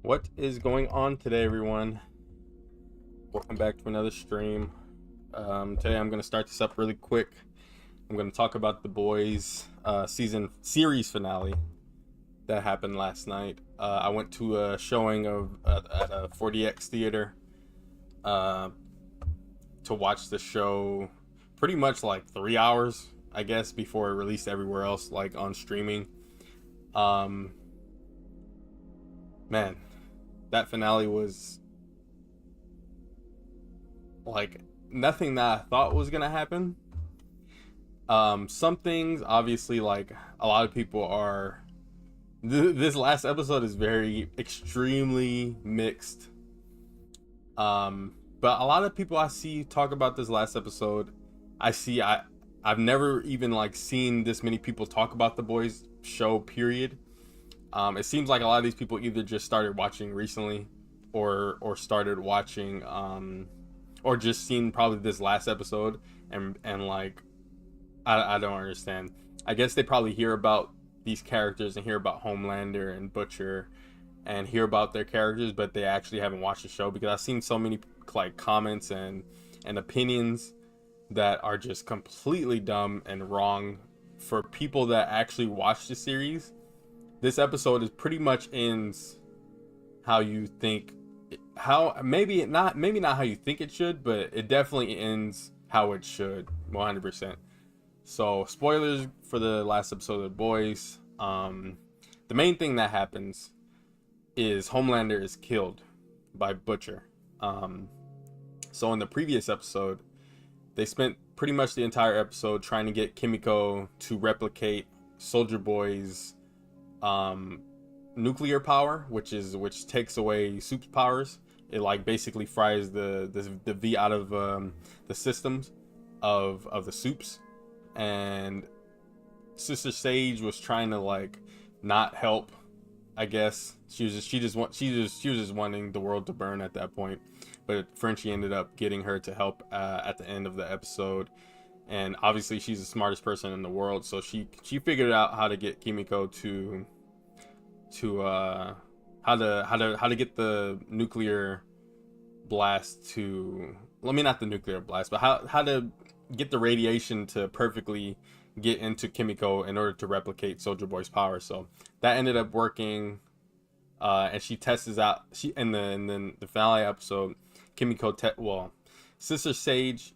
What is going on today, everyone? Welcome back to another stream. Today I'm going to start this up really quick. I'm going to talk about The Boys series finale that happened last night. I went to a showing of at a 4DX theater to watch the show pretty much like 3 hours, I guess, before it released everywhere else, like on streaming. Man, that finale was like nothing that I thought was gonna happen. Some things, obviously, like a lot of people are. This last episode is very extremely mixed. But a lot of people I see talk about this last episode, I've never even like seen this many people talk about the boys show. Period. It seems like a lot of these people either just started watching recently, or started watching, or just seen probably this last episode, and like I don't understand. I guess they probably hear about these characters and hear about Homelander and Butcher and hear about their characters, but they actually haven't watched the show, because I've seen so many like comments and opinions that are just completely dumb and wrong for people that actually watch the series. This episode is pretty much ends how you think, how maybe not how you think it should, but it definitely ends how it should, 100%. So spoilers for the last episode of The Boys. The main thing that happens is Homelander is killed by Butcher. So in the previous episode, they spent pretty much the entire episode trying to get Kimiko to replicate Soldier Boy's nuclear power, which takes away Soup's powers. It like basically fries the V out of the systems of the Soups. And Sister Sage was trying to like not help, I guess. She was just wanting the world to burn at that point. But Frenchie ended up getting her to help at the end of the episode. And obviously she's the smartest person in the world, so she figured out how to get Kimiko to how to get the nuclear blast to, let me, not the nuclear blast, but how to get the radiation to perfectly get into Kimiko in order to replicate Soldier Boy's power. So that ended up working, and she tests out. And then the finale episode, Kimiko Sister Sage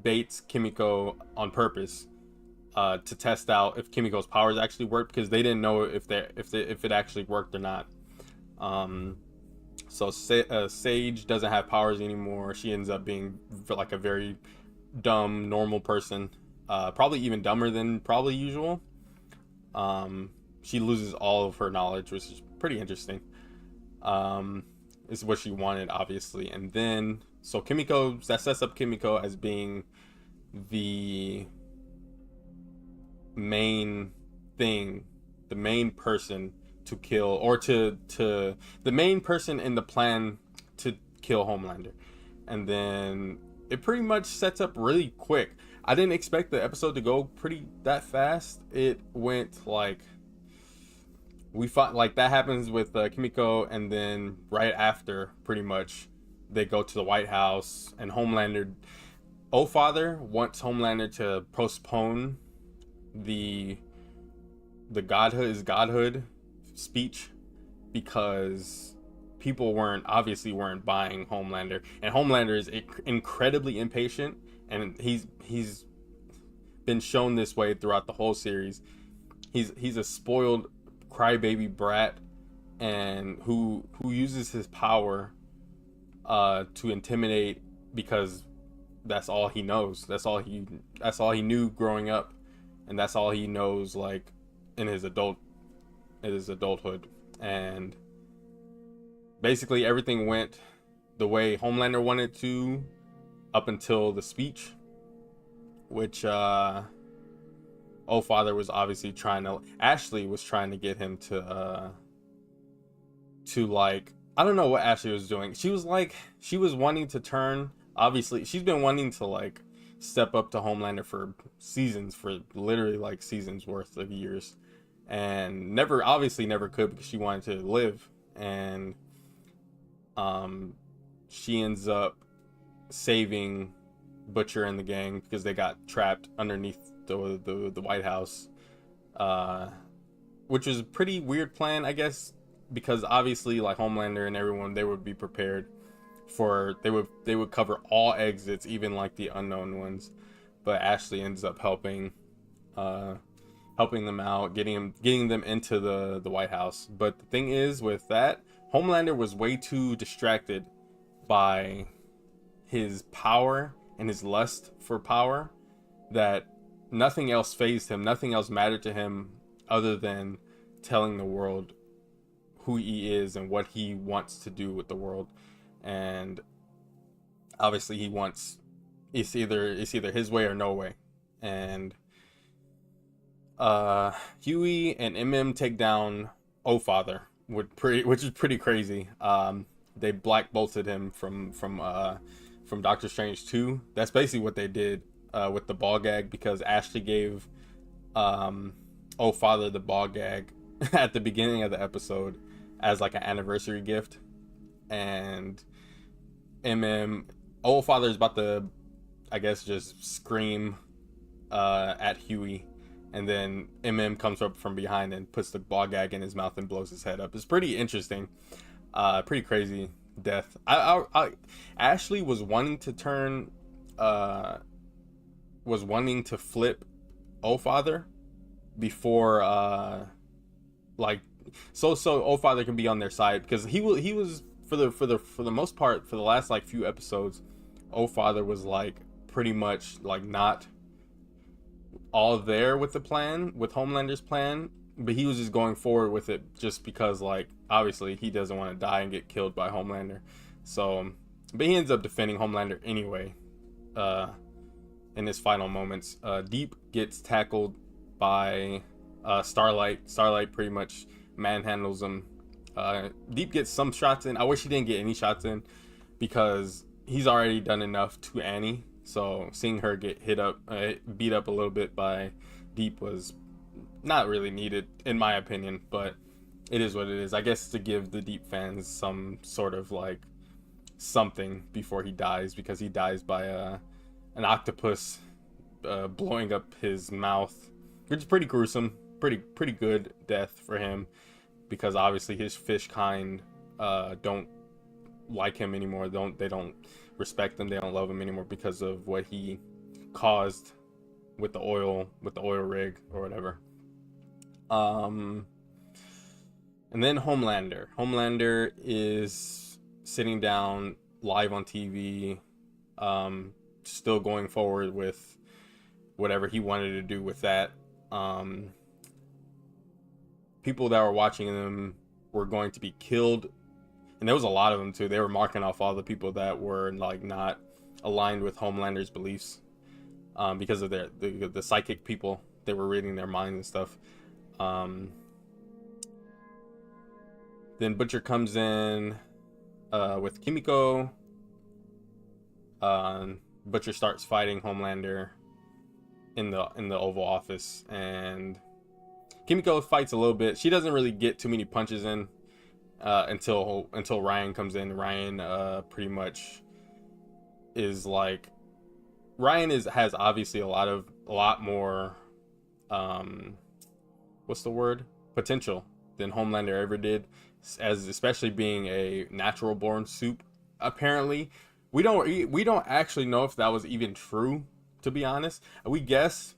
baits Kimiko on purpose to test out if Kimiko's powers actually work, because they didn't know if it actually worked or not. So Sage doesn't have powers anymore. She ends up being like a very dumb, normal person, probably even dumber than probably usual. She loses all of her knowledge, which is pretty interesting. Is what she wanted, obviously. And then so Kimiko, that sets up Kimiko as being the main person to kill, or to the main person in the plan to kill Homelander. And then it pretty much sets up really quick. I didn't expect the episode to go that fast. It went like, we fought, like that happens with Kimiko, and then right after, pretty much, they go to the White House, and Homelander, Father wants Homelander to postpone the godhood speech, because people weren't buying Homelander, and Homelander is incredibly impatient, and he's been shown this way throughout the whole series. He's a spoiled crybaby brat, and who uses his power to intimidate, because that's all he knows. That's all he knew growing up, and that's all he knows like in his adulthood. And basically everything went the way Homelander wanted to, up until the speech, which Father was obviously Ashley was trying to get him to like, I don't know what Ashley was doing. She was wanting to turn, obviously she's been wanting to like step up to Homelander for literally like seasons worth of years, and never could, because she wanted to live and she ends up saving Butcher and the gang because they got trapped underneath the White House, which was a pretty weird plan, I guess, because obviously like Homelander and everyone, they would be prepared for, they would cover all exits, even like the unknown ones, but Ashley ends up helping them out, getting them into the White House. But the thing is with that, Homelander was way too distracted by his power and his lust for power that nothing else fazed him, nothing else mattered to him other than telling the world who he is and what he wants to do with the world. And obviously he wants, it's either his way or no way. And Huey and MM take down O-Father, which is pretty crazy. They black bolted him from Doctor Strange 2. That's basically what they did with the ball gag, because Ashley gave O-Father the ball gag at the beginning of the episode as like an anniversary gift. And O-Father is about to, I guess, just scream at Huey, and then comes up from behind and puts the ball gag in his mouth and blows his head up. It's pretty interesting, pretty crazy death. Ashley was wanting to flip O-Father before so O-Father can be on their side, because he was for the most part, for the last like few episodes, O-Father was like pretty much like not all there with the plan, with Homelander's plan, but he was just going forward with it just because, like, obviously he doesn't want to die and get killed by Homelander. So, but he ends up defending Homelander anyway in his final moments. Deep gets tackled by Starlight. Starlight pretty much manhandles him. Deep gets some shots in. I wish he didn't get any shots in, because he's already done enough to Annie. So seeing her get beat up a little bit by Deep was not really needed, in my opinion, but it is what it is. I guess to give the Deep fans some sort of like something before he dies, because he dies by an octopus blowing up his mouth, which is pretty gruesome, pretty good death for him, because obviously his fish kind don't like him anymore. They don't respect him. They don't love him anymore because of what he caused with the oil rig or whatever. And then Homelander is sitting down live on TV, still going forward with whatever he wanted to do with that. People that were watching them were going to be killed, and there was a lot of them too. They were marking off all the people that were like not aligned with Homelander's beliefs, because of the psychic people. They were reading their minds and stuff. Then Butcher comes in with Kimiko. Butcher starts fighting Homelander in the Oval Office, and Kimiko fights a little bit. She doesn't really get too many punches in until Ryan comes in. Ryan pretty much is like, has obviously a lot more what's the word, potential than Homelander ever did, as especially being a natural born soup. Apparently we don't actually know if that was even true, to be honest. We guess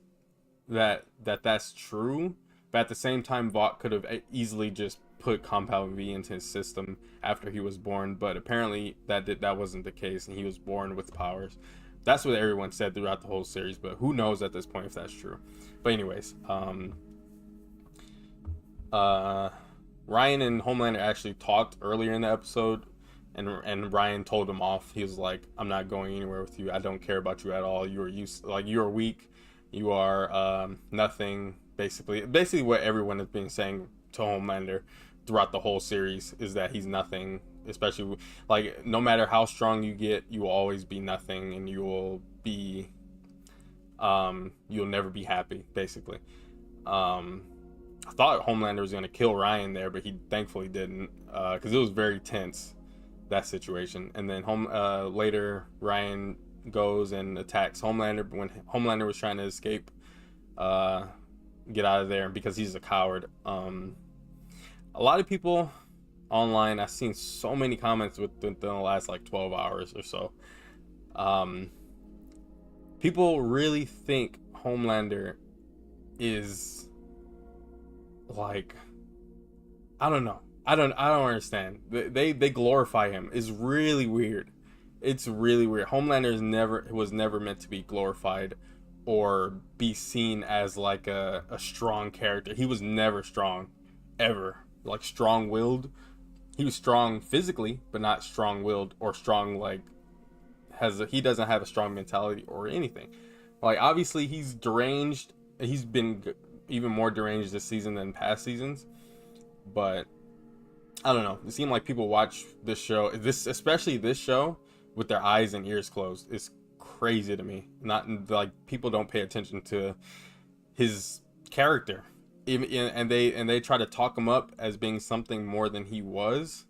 that's true, but at the same time Vought could have easily just put Compound V into his system after he was born, but apparently that wasn't the case, and he was born with powers. That's what everyone said throughout the whole series, but who knows at this point if that's true. But anyways, Ryan and Homelander actually talked earlier in the episode, and Ryan told him off. He was like, "I'm not going anywhere with you. I don't care about you at all. You're weak. You are nothing." Basically what everyone has been saying to Homelander throughout the whole series is that he's nothing. Especially like, no matter how strong you get, you will always be nothing, and you will be you'll never be happy, basically. I thought Homelander was gonna kill Ryan there, but he thankfully didn't, because it was very tense, that situation. And then later Ryan goes and attacks Homelander when Homelander was trying to escape, get out of there because he's a coward. A lot of people online, I've seen so many comments within the last like 12 hours or so. People really think Homelander is like, I don't know. I don't understand. They glorify him. It's really weird. It's really weird. Homelander was never meant to be glorified or be seen as like a strong character. He was never strong, ever. Like strong-willed. He was strong physically, but not strong-willed or strong like he doesn't have a strong mentality or anything. Like obviously he's deranged. He's been even more deranged this season than past seasons, but I don't know. It seemed like people watch this show, especially this show, with their eyes and ears closed. It's crazy to me. Not like people don't pay attention to his character, and they try to talk him up as being something more than he was,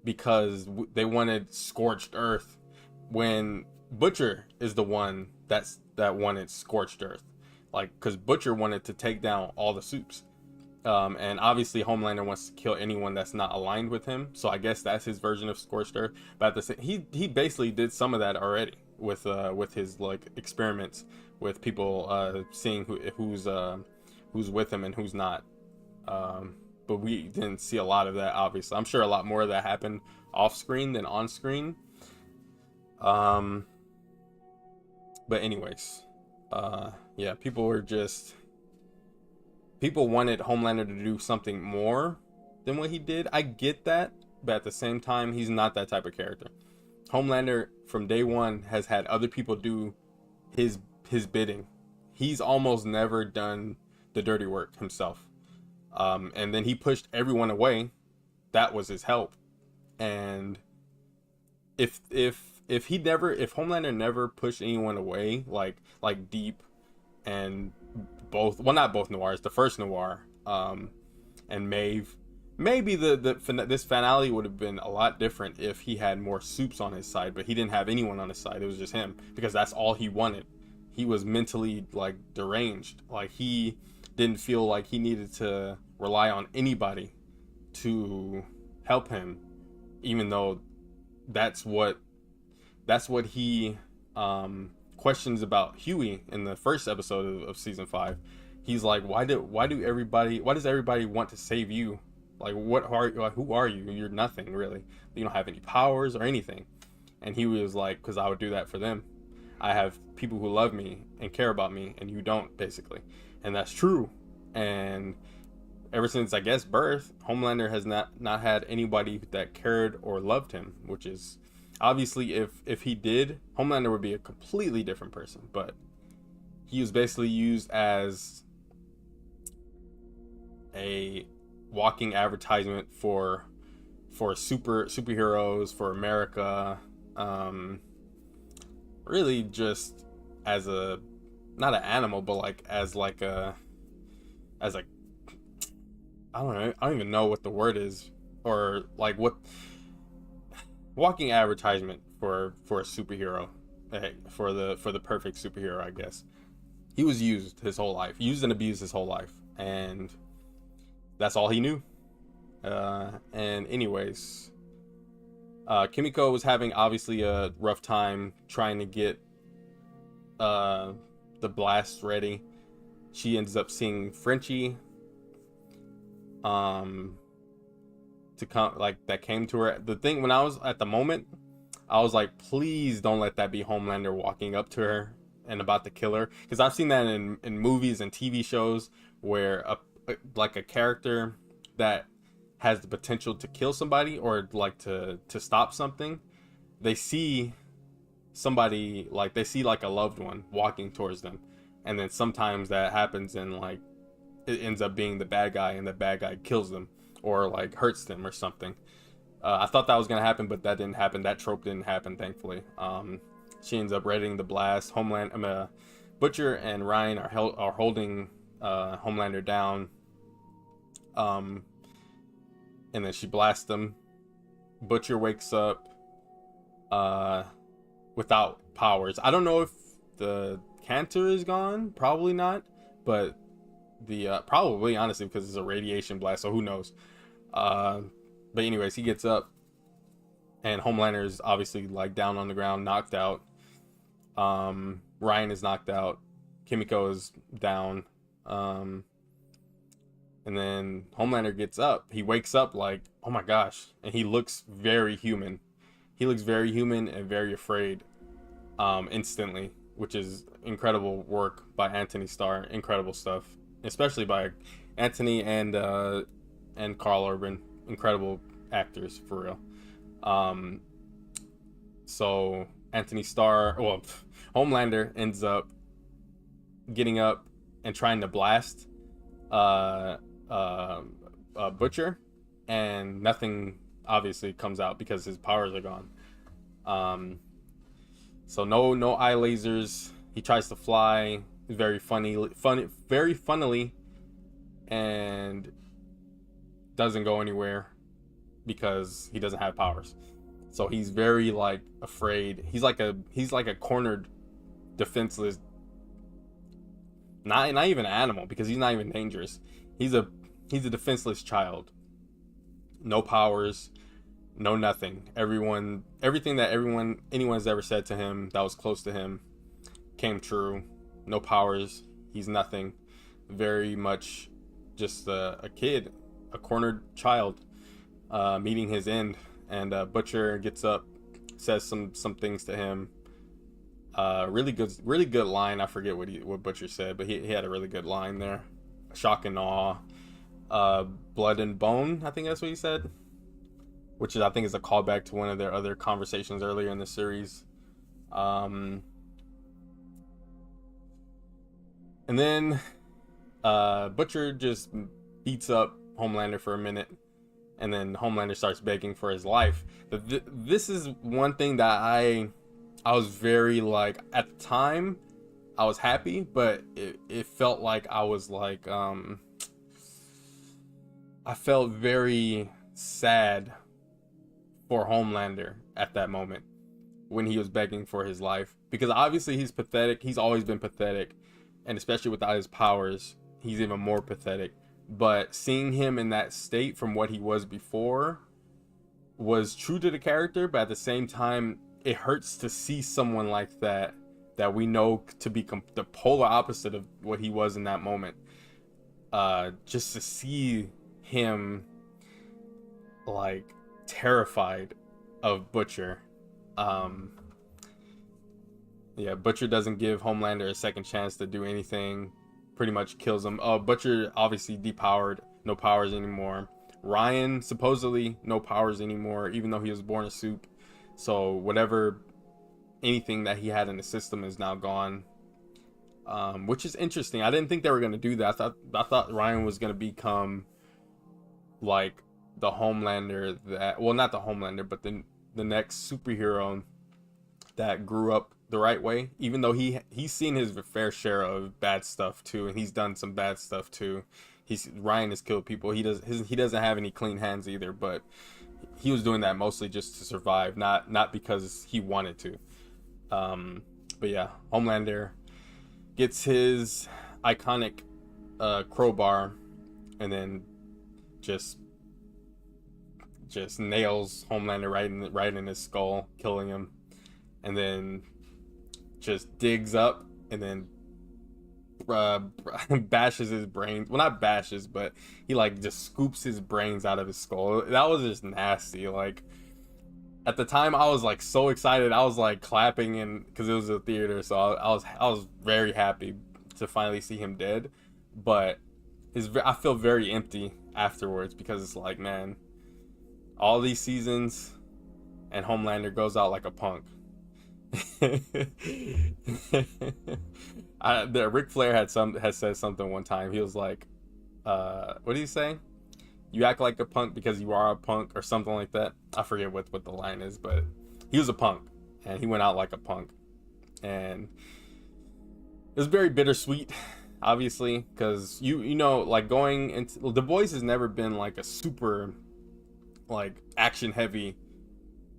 because they wanted scorched earth when Butcher is the one that wanted scorched earth, like because Butcher wanted to take down all the Supes. And obviously Homelander wants to kill anyone that's not aligned with him, so I guess that's his version of scorched earth. But at the same, he basically did some of that already with his like experiments with people, seeing who's with him and who's not. But we didn't see a lot of that, obviously. I'm sure a lot more of that happened off screen than on screen. But anyways, yeah, people wanted Homelander to do something more than what he did. I get that, but at the same time, he's not that type of character. Homelander from day one has had other people do his bidding. He's almost never done the dirty work himself. And then he pushed everyone away. That was his help. And if Homelander never pushed anyone away, like Deep and not both Noirs, the first Noir, and Maeve, maybe this finale would have been a lot different if he had more Supes on his side, but he didn't have anyone on his side. It was just him, because that's all he wanted. He was mentally like deranged. Like he didn't feel like he needed to rely on anybody to help him, even though that's what he questions about Huey in the first episode of season 5. He's like, why does everybody want to save you? Like, who are you? You're nothing, really. You don't have any powers or anything. And he was like, because I would do that for them. I have people who love me and care about me, and you don't, basically. And that's true. And ever since, I guess, birth, Homelander has not had anybody that cared or loved him, which is obviously, if he did, Homelander would be a completely different person. But he was basically used as a walking advertisement for superheroes, for America, really just as a, not an animal, but like as a I don't even know what the word is, or like what walking advertisement for a superhero, for the perfect superhero, I guess. He was used his whole life, used and abused his whole life, and that's all he knew. And anyways, Kimiko was having obviously a rough time trying to get the blast ready. She ends up seeing Frenchie to come, like, that came to her. The thing, when I was at the moment, I was like, please don't let that be Homelander walking up to her and about to kill her, because I've seen that in movies and TV shows where a character that has the potential to kill somebody or like to stop something, they see somebody, like they see like a loved one walking towards them, and then sometimes that happens and like it ends up being the bad guy, and the bad guy kills them or like hurts them or something. I thought that was gonna happen, but that didn't happen. That trope didn't happen, thankfully. She ends up readying the blast. Butcher and Ryan are holding Homelander down, And then she blasts him. Butcher wakes up without powers. I don't know if the cancer is gone, probably not, but the probably, honestly, because it's a radiation blast, so who knows. But anyways, he gets up, and Homelander is obviously like down on the ground, knocked out. Ryan is knocked out. Kimiko is down. And then Homelander gets up. He wakes up like, oh my gosh, and he looks very human. He looks very human and very afraid instantly, which is incredible work by Anthony Starr. Incredible stuff, especially by Anthony and Carl Urban. Incredible actors, for real. So Anthony Starr, well, Homelander ends up getting up and trying to blast Butcher, and nothing obviously comes out because his powers are gone. So no eye lasers. He tries to fly very funnily, and doesn't go anywhere because he doesn't have powers. So he's very like afraid. He's like a cornered, defenseless, not even an animal, because he's not even dangerous. He's a defenseless child. No powers, no nothing. Everything that anyone's ever said to him that was close to him came true. No powers. He's nothing. Very much just a kid, a cornered child, meeting his end. And Butcher gets up, says some things to him. Really good line. I forget what Butcher said, but he had a really good line there. Shock and awe. Blood and bone, I think that's what he said, which I think is a callback to one of their other conversations earlier in the series. And then Butcher just beats up Homelander for a minute, and then Homelander starts begging for his life. This is one thing that I was very like, at the time I was happy, but it felt like I was like I felt very sad for Homelander at that moment when he was begging for his life, because obviously he's pathetic. He's always been pathetic, and especially without his powers, he's even more pathetic. But seeing him in that state from what he was before was true to the character, but at the same time, it hurts to see someone like that we know to be the polar opposite of what he was in that moment. Just to see him like terrified of Butcher. Butcher doesn't give Homelander a second chance to do anything. Pretty much kills him. Butcher obviously depowered, no powers anymore. Ryan supposedly no powers anymore, even though he was born a soup. So anything that he had in the system is now gone, which is interesting. I didn't think they were going to do that. I thought Ryan was going to become like the Homelander not the Homelander, but the next superhero that grew up the right way, even though he's seen his fair share of bad stuff too, and he's done some bad stuff too. Ryan has killed people. He doesn't have any clean hands either, but he was doing that mostly just to survive, not because he wanted to. But yeah, Homelander gets his iconic crowbar, and then just nails Homelander right in his skull, killing him, and then just digs up and then bashes his brains. Well, not bashes, but he like just scoops his brains out of his skull. That was just nasty. Like, at the time, I was like so excited. I was like clapping, and because it was a theater, so I was very happy to finally see him dead. But I feel very empty afterwards, because it's like, man, all these seasons, and Homelander goes out like a punk. Ric Flair had said something one time. He was like, what did he say? You act like a punk because you are a punk, or something like that. I forget what the line is, but he was a punk, and he went out like a punk, and it was very bittersweet obviously, because you know, like, going into The Boys has never been like a super like action heavy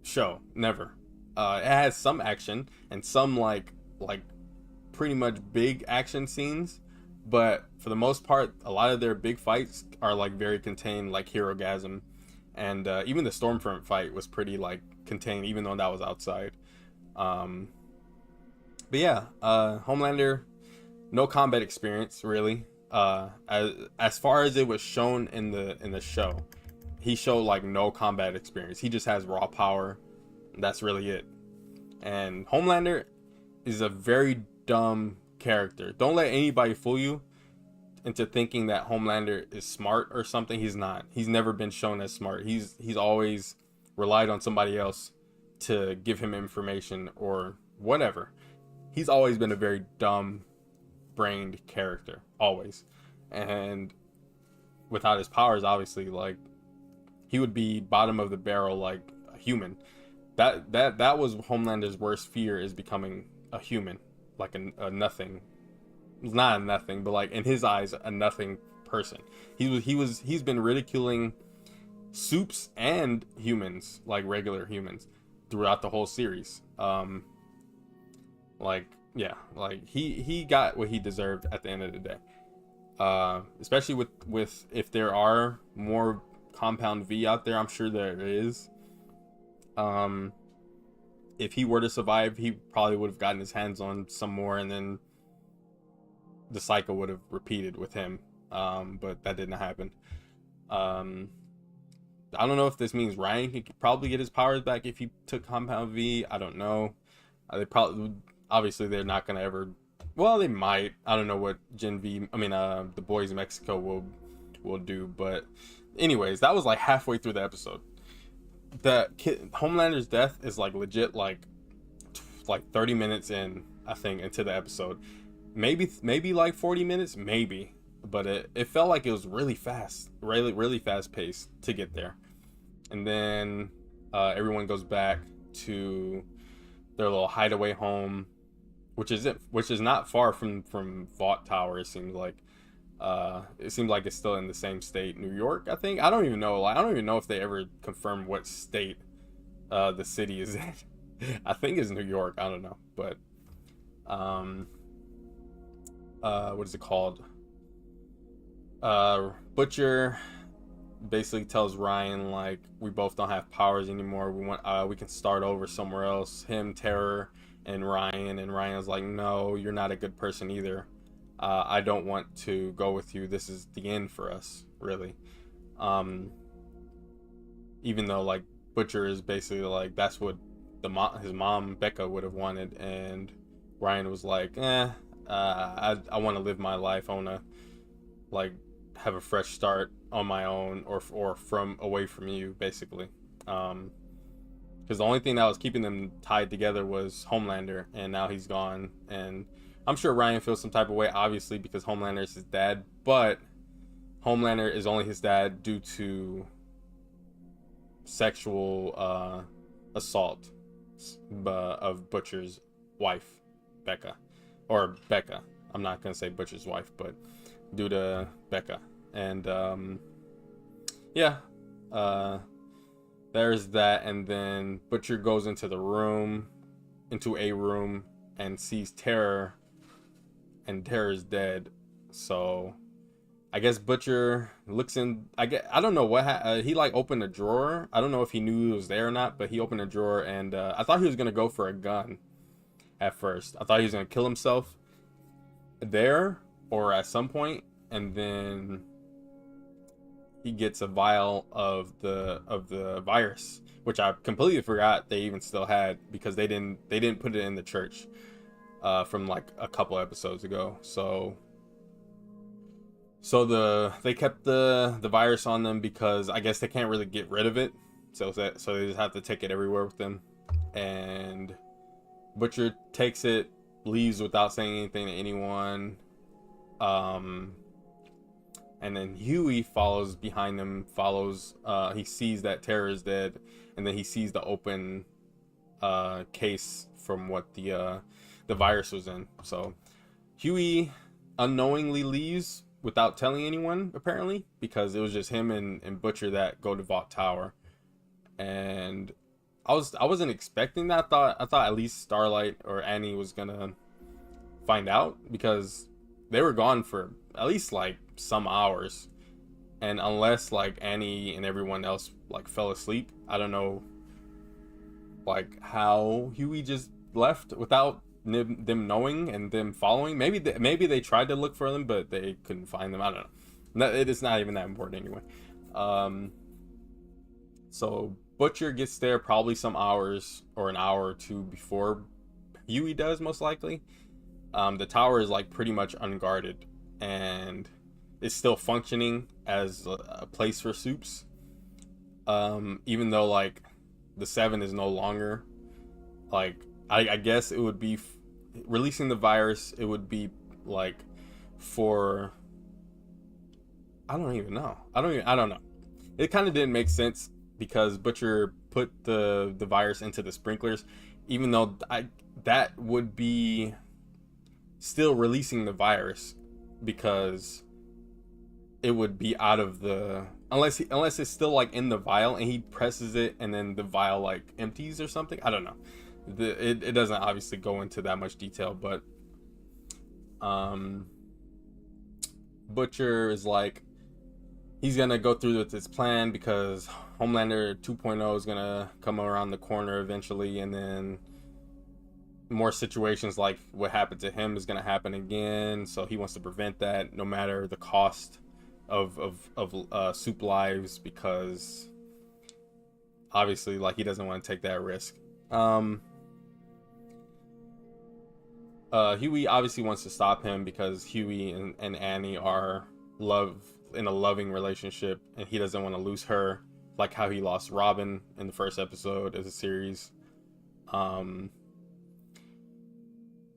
show. Never. It has some action and some like pretty much big action scenes, but for the most part, a lot of their big fights are like very contained, like Hero Gasm, and even the Stormfront fight was pretty like contained, even though that was outside. Um, but yeah, Homelander, no combat experience really. As far as it was shown in the show, he showed like no combat experience. He just has raw power. That's really it. And Homelander is a very dumb character. Don't let anybody fool you into thinking that Homelander is smart or something. He's not. He's never been shown as smart. He's always relied on somebody else to give him information or whatever. He's always been a very dumb brained character, always. And without his powers, obviously, like, he would be bottom of the barrel like a human. That was Homelander's worst fear, is becoming a human, like a nothing. Not a nothing, but like in his eyes, a nothing person. He's been ridiculing soups and humans, like regular humans, throughout the whole series. Like, yeah, like he got what he deserved at the end of the day. Especially with if there are more Compound V out there, I'm sure there is. If he were to survive, he probably would have gotten his hands on some more, and then the cycle would have repeated with him. But that didn't happen. I don't know if this means Ryan could probably get his powers back if he took Compound V. I don't know. They probably, obviously, they're not gonna ever. Well, they might. I don't know what Gen V. I mean, the Boys in Mexico will do. But anyways, that was like halfway through the episode. The Homelander's death is like legit like 30 minutes in, I think, into the episode. Maybe like 40 minutes, maybe. But it felt like it was really fast, really fast paced to get there. And then everyone goes back to their little hideaway home, which is not far from Vought Tower. It seems like it's still in the same state, New York, I think. I don't even know. Like, I don't even know if they ever confirmed what state the city is in. I think it's New York. I don't know, but what is it called? Butcher basically tells Ryan, like, we both don't have powers anymore. We can start over somewhere else. Him, Terror, and Ryan's like, no, you're not a good person either. I don't want to go with you. This is the end for us, really. Even though, like, Butcher is basically like, that's what his mom Becca would have wanted, and Ryan was like, I want to live my life. I want to, like, have a fresh start on my own, or from away from you, basically. Because the only thing that was keeping them tied together was Homelander, and now he's gone. And I'm sure Ryan feels some type of way, obviously, because Homelander is his dad, but Homelander is only his dad due to sexual assault of Butcher's wife, Becca. Or Becca. I'm not going to say Butcher's wife, but due to Becca. And yeah, there's that. And then Butcher goes into a room, and sees Terror, and Terror's dead. So I guess Butcher looks in. I don't know what he like opened a drawer. I don't know if he knew it was there or not, but he opened a drawer, and I thought he was gonna go for a gun at first. I thought he was gonna kill himself there or at some point, and then he gets a vial of the virus, which I completely forgot they even still had, because they didn't put it in the church from like a couple episodes ago. So they kept the virus on them because I guess they can't really get rid of it, so they just have to take it everywhere with them. And Butcher takes it, leaves without saying anything to anyone. And then Huey follows behind them. He sees that Terror is dead, and then he sees the open case from what the virus was in. So Huey unknowingly leaves without telling anyone, apparently, because it was just him and Butcher that go to Vault Tower. And I wasn't expecting that. I thought at least Starlight or Annie was gonna find out, because they were gone for at least like some hours. And unless like Annie and everyone else like fell asleep, I don't know like how Huey just left without them knowing and them following. Maybe they tried to look for them, but they couldn't find them. I don't know. It is not even that important anyway. Um, so Butcher gets there probably some hours or an hour or two before Huey does, most likely. The tower is like pretty much unguarded, and it's still functioning as a place for soups. Even though like the seven is no longer, like I guess it would be releasing the virus. It would be like for, I don't even know. I don't know. It kind of didn't make sense because Butcher put the virus into the sprinklers, even though that would be still releasing the virus, because it would be out of the, unless it's still like in the vial and he presses it and then the vial like empties or something. I don't know. It doesn't obviously go into that much detail, but Butcher is like, he's gonna go through with his plan because Homelander 2.0 is gonna come around the corner eventually, and then more situations like what happened to him is gonna happen again. So he wants to prevent that, no matter the cost of soup lives, because obviously like he doesn't want to take that risk. Huey obviously wants to stop him because Huey and Annie are in a loving relationship, and he doesn't want to lose her, like how he lost Robin in the first episode of the series. And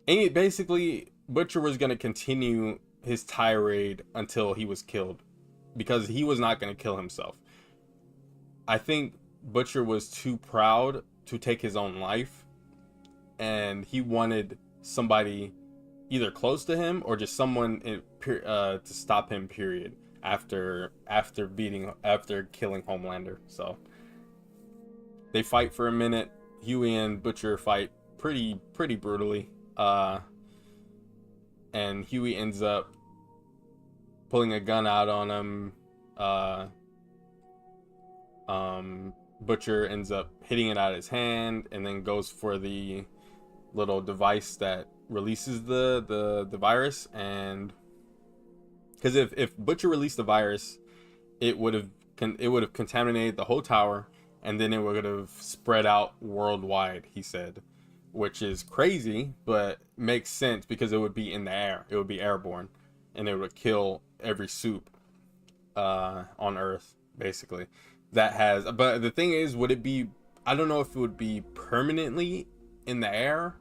basically Butcher was going to continue his tirade until he was killed, because he was not going to kill himself. I think Butcher was too proud to take his own life, and he wanted somebody either close to him or just someone to stop him, period, after killing Homelander. So they fight for a minute. Huey and Butcher fight pretty brutally, and Huey ends up pulling a gun out on him. Butcher ends up hitting it out of his hand and then goes for the little device that releases the virus. And because if Butcher released the virus, it would have contaminated the whole tower, and then it would have spread out worldwide, he said, which is crazy, but makes sense because it would be in the air. It would be airborne, and it would kill every soup on Earth, basically. But the thing is, would it be, I don't know if it would be permanently in the air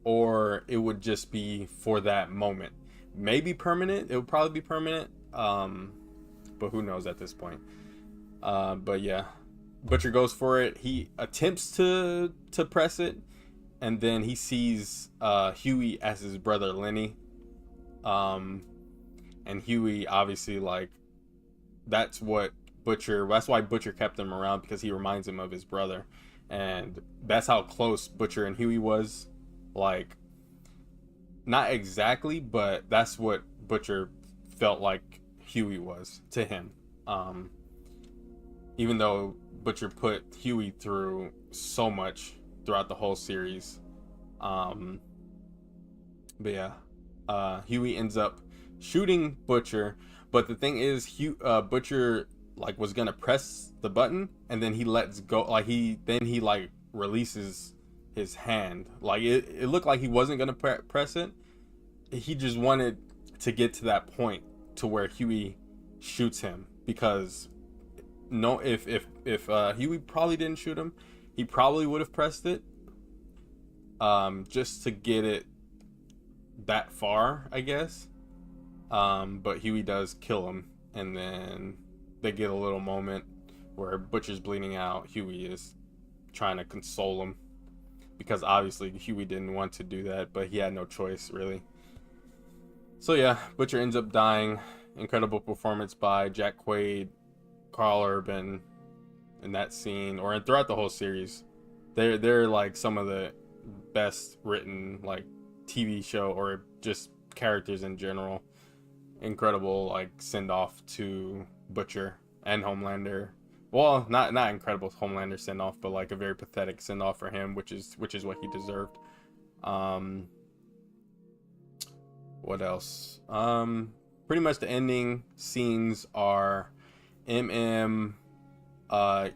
or it would just be for that moment. Maybe permanent. It would probably be permanent, but who knows at this point. But yeah, Butcher goes for it. He attempts to press it, and then he sees Huey as his brother Lenny, and Huey obviously, like, that's why Butcher kept him around, because he reminds him of his brother, and that's how close Butcher and Huey was. Like, not exactly, but that's what Butcher felt like Huey was to him. Even though Butcher put Huey through so much throughout the whole series. But yeah, Huey ends up shooting Butcher, but the thing is, Butcher like was gonna press the button, and then he lets go, like he releases his hand. Like it looked like he wasn't gonna press it. He just wanted to get to that point to where Huey shoots him, because if Huey probably didn't shoot him, he probably would have pressed it, just to get it that far, I guess. But Huey does kill him, and then they get a little moment where Butcher's bleeding out. Huey is trying to console him, because obviously Huey didn't want to do that, but he had no choice, really. So yeah, Butcher ends up dying. Incredible performance by Jack Quaid, Carl Urban in that scene, or throughout the whole series. They're like some of the best written like TV show or just characters in general. Incredible like send off to Butcher and Homelander. Well, not incredible Homelander send off, but like a very pathetic send off for him, which is what he deserved. Um, what else? Pretty much the ending scenes are MM.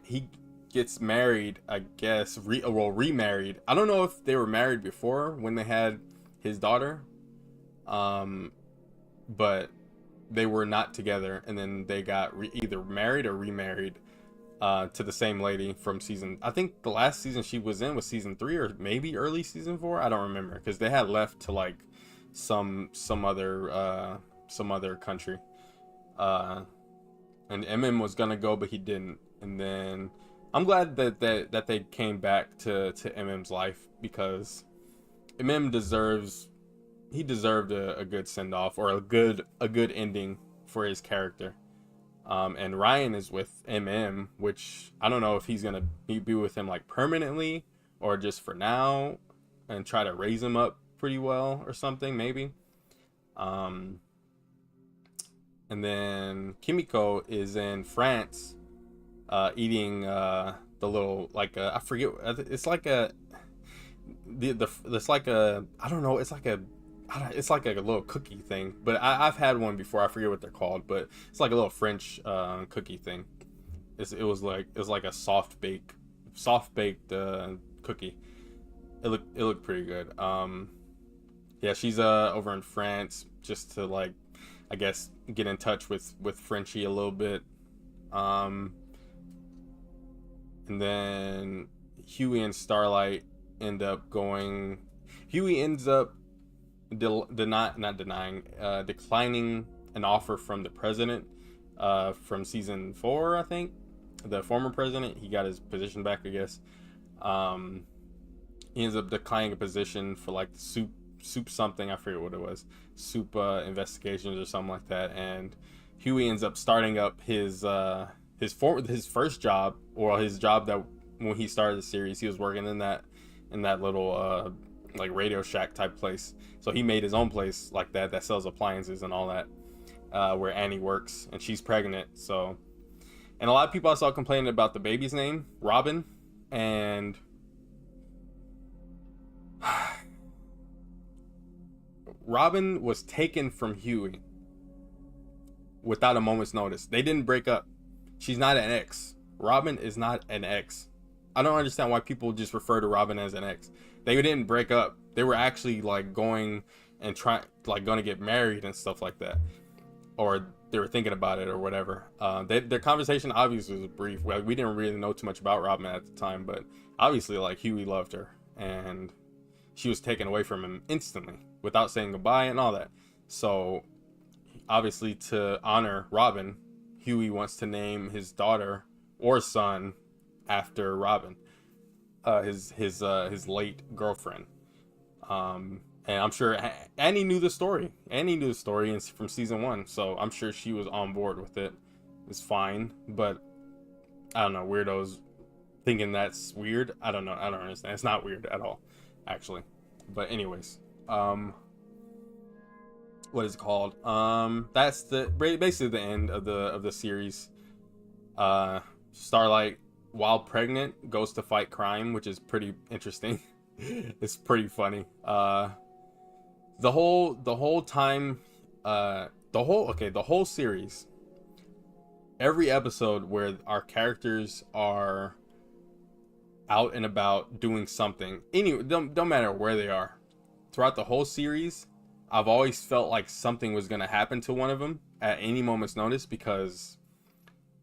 He gets married, I guess. Remarried. I don't know if they were married before when they had his daughter. But they were not together, and then they got either married or remarried to the same lady from season. I think the last season she was in was season 3 or maybe early season 4. I don't remember because they had left to like some other country. And MM was gonna go, but he didn't. And then I'm glad that they came back to MM's life because MM deserved a good send off or a good ending for his character. And Ryan is with MM, which I don't know if he's gonna be with him like permanently or just for now and try to raise him up pretty well or something maybe. And then Kimiko is in France, eating the little like I forget, it's like a it's like a I don't know, it's like a little cookie thing, but I've had one before. I forget what they're called, but it's like a little French cookie thing. It was like a soft baked cookie. It looked pretty good. Yeah, she's over in France just to like, I guess, get in touch with Frenchie a little bit. And then Huey and Starlight end up going. Huey ends up declining an offer from the president from season 4, I think. The former president, he got his position back, I guess. He ends up declining a position for like soup something, I forget what it was, soup investigations or something like that. And Huey ends up starting up his first job, or his job that when he started the series he was working in that little like Radio Shack type place. So he made his own place like that sells appliances and all that, where Annie works, and she's pregnant. So, and a lot of people I saw complaining about the baby's name, Robin, and Robin was taken from Huey without a moment's notice. They didn't break up. She's not an ex. Robin is not an ex. I don't understand why people just refer to Robin as an ex. They didn't break up. They were actually like going and going to get married and stuff like that, or they were thinking about it or whatever. Their conversation obviously was brief. Well, we didn't really know too much about Robin at the time, but obviously like Huey loved her, and she was taken away from him instantly without saying goodbye and all that. So obviously, to honor Robin, Huey wants to name his daughter or son after Robin, his late girlfriend. And I'm sure Annie knew the story. From season 1, so I'm sure she was on board with it. It's fine, but I don't know, weirdos thinking that's weird. I don't know. I don't understand. It's not weird at all, actually. But anyways, what is it called? That's basically the end of the series. Starlight, while pregnant, goes to fight crime, which is pretty interesting. It's pretty funny. The whole time, the whole series, every episode where our characters are out and about doing something, don't matter where they are, throughout the whole series, I've always felt like something was going to happen to one of them at any moment's notice, because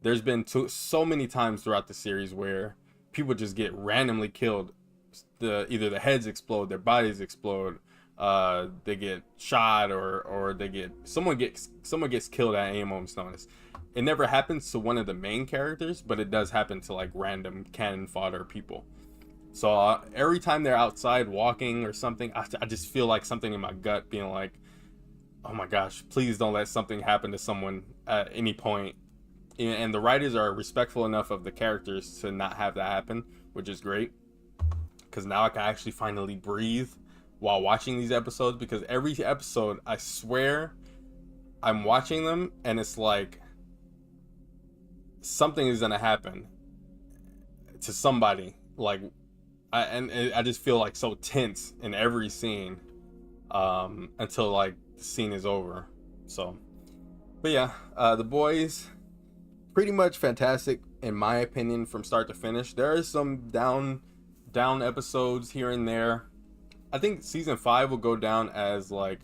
there's been so many times throughout the series where people just get randomly killed. Either the heads explode, their bodies explode, they get shot, or someone gets killed at any moment's notice. It never happens to one of the main characters, but it does happen to like random cannon fodder people. So every time they're outside walking or something, I just feel like something in my gut being like, oh my gosh, please don't let something happen to someone at any point. And the writers are respectful enough of the characters to not have that happen, which is great. Because now I can actually finally breathe while watching these episodes. Because every episode, I swear, I'm watching them and it's like something is gonna happen to somebody. Like, and I just feel like so tense in every scene, until like the scene is over. So, but yeah, the boys pretty much fantastic in my opinion from start to finish. There is some down episodes here and there. I think season 5 will go down as like,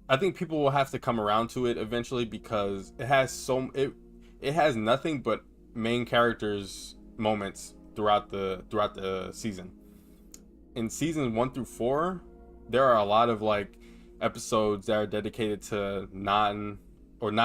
I think people will have to come around to it eventually because it has nothing but main characters moments throughout the season. In seasons 1 through 4, there are a lot of like episodes that are dedicated to not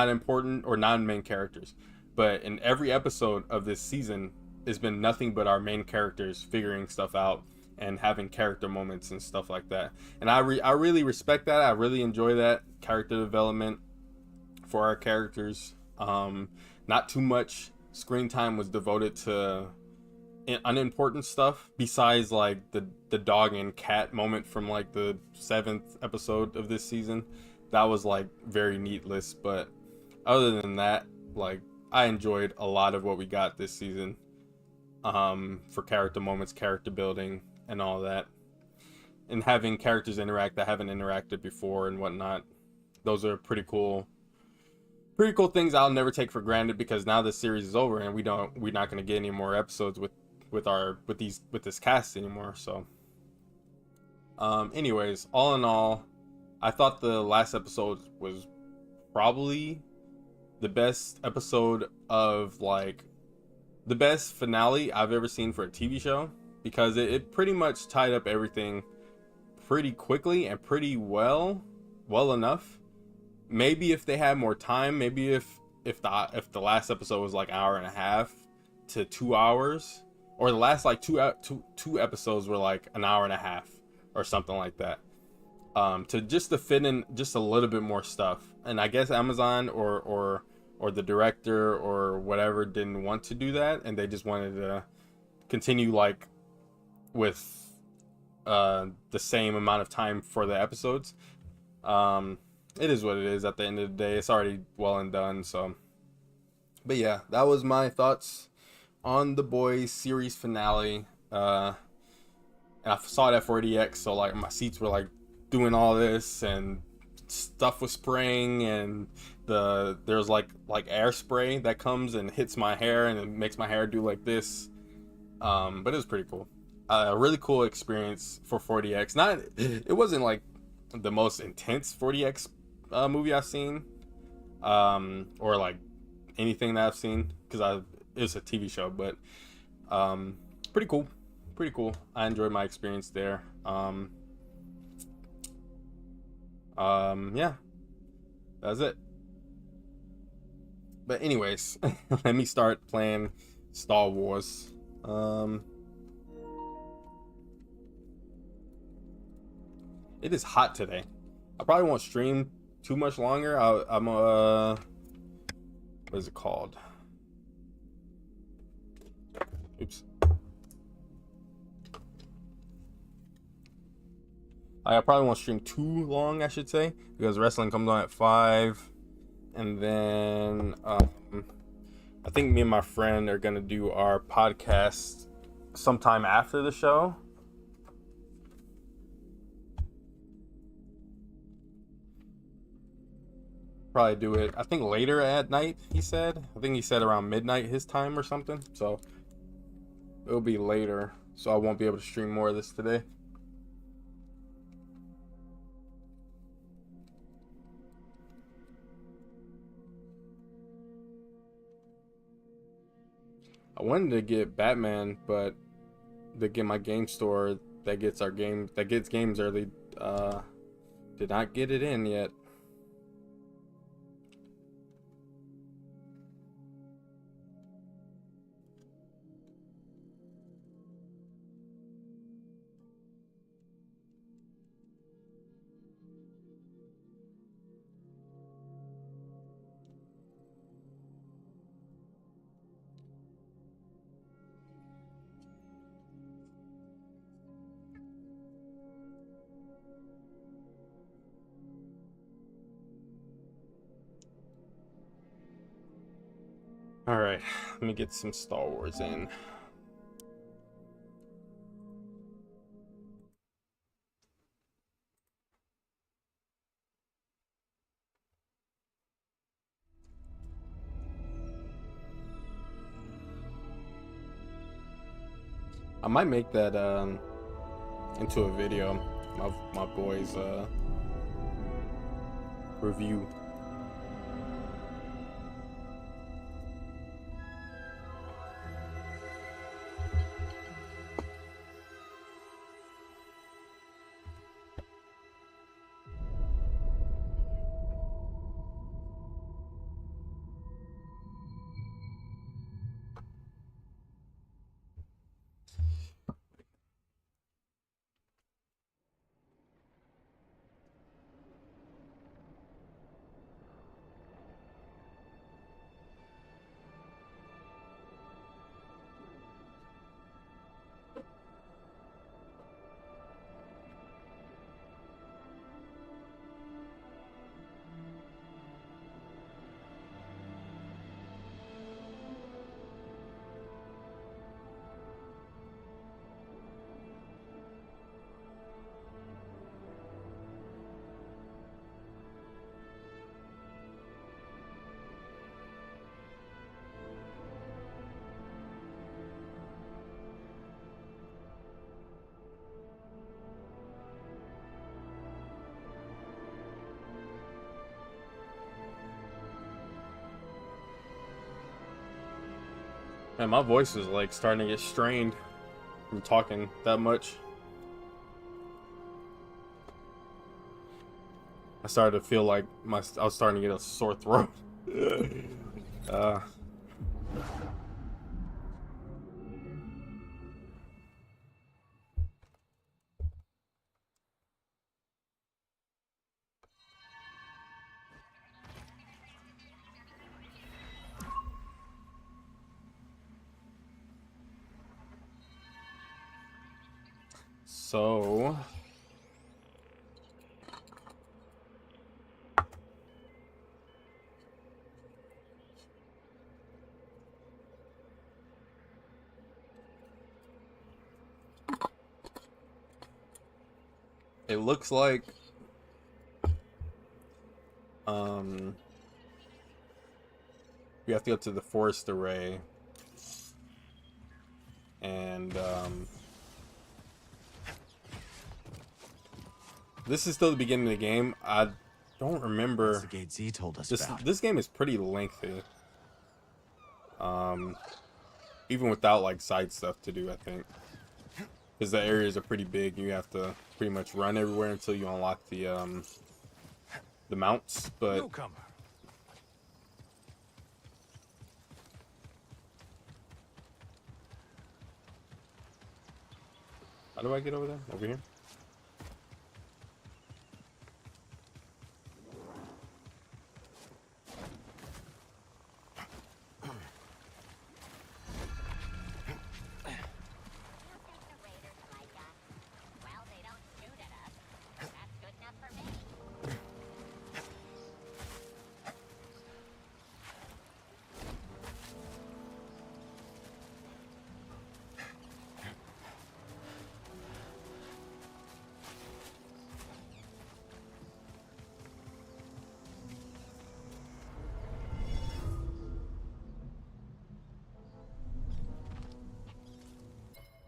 important or non-main characters. But in every episode of this season, it's been nothing but our main characters figuring stuff out and having character moments and stuff like that. And I really respect that. I really enjoy that character development for our characters. Not too much screen time was devoted to unimportant stuff besides like the dog and cat moment from like the 7th episode of this season. That was like very needless, but other than that, like I enjoyed a lot of what we got this season, for character moments, character building, and all that, and having characters interact that haven't interacted before and whatnot. Those are pretty cool things I'll never take for granted because now this series is over and we're not going to get any more episodes with this cast anymore. So, anyways, all in all, I thought the last episode was probably the best episode of like the best finale I've ever seen for a TV show because it pretty much tied up everything pretty quickly and pretty well enough. Maybe if they had more time, maybe if the last episode was like an hour and a half to 2 hours, or the last like two episodes were like an hour and a half or something like that, to fit in just a little bit more stuff. And I guess Amazon or the director or whatever didn't want to do that, and they just wanted to continue like with the same amount of time for the episodes. It is what it is. At the end of the day, it's already well and done. So, but yeah, that was my thoughts on the boys series finale. And I saw it at 4DX, so like my seats were like doing all this and stuff was spraying, and there's like air spray that comes and hits my hair and it makes my hair do like this. But it was pretty cool. A really cool experience for 4DX. It wasn't like the most intense 4DX movie I've seen, or like anything that I've seen, because it was a TV show, but pretty cool. I enjoyed my experience there. Yeah, that's it. But anyways, let me start playing Star Wars. It is hot today. I probably won't stream too much longer. I'm what is it called? Oops. I probably won't stream too long, I should say, because wrestling comes on at 5, and then I think me and my friend are gonna do our podcast sometime after the show. Probably do it, I think, later at night, he said. I think he said around midnight his time or something. So it'll be later, so I won't be able to stream more of this today. I wanted to get Batman, but to get my game store that gets games early, did not get it in yet. All right, let me get some Star Wars in. I might make that into a video. My boys review. Man, my voice is like starting to get strained from talking that much. I started to feel like I was starting to get a sore throat. uh, so it looks like we have to go to the forest array, and this is still the beginning of the game. I don't remember. That's the gate Z told us about. This game is pretty lengthy. Even without like side stuff to do, I think, because the areas are pretty big. You have to pretty much run everywhere until you unlock the mounts. But Newcomer. how do I get over there? Over here?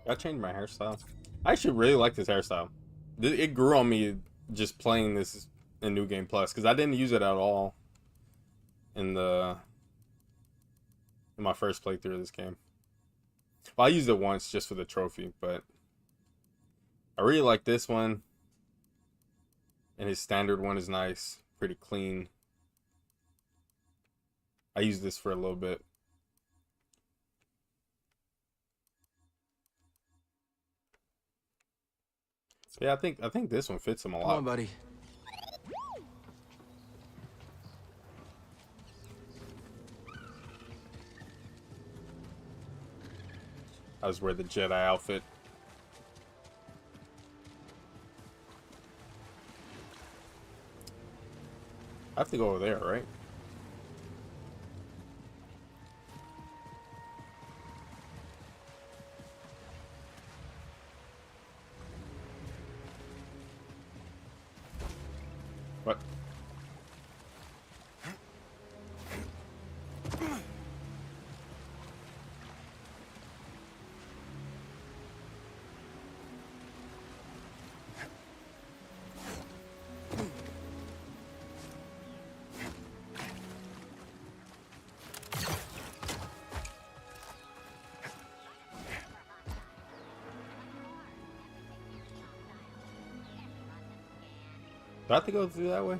I changed my hairstyle. I actually really like this hairstyle. It grew on me just playing this in New Game Plus, because I didn't use it at all in my first playthrough of this game. Well, I used it once just for the trophy, but I really like this one. And his standard one is nice, pretty clean. I used this for a little bit. Yeah, I think this one fits him a lot. Come on, buddy. I was wearing the Jedi outfit. I have to go over there, right? Do I have to go through that way?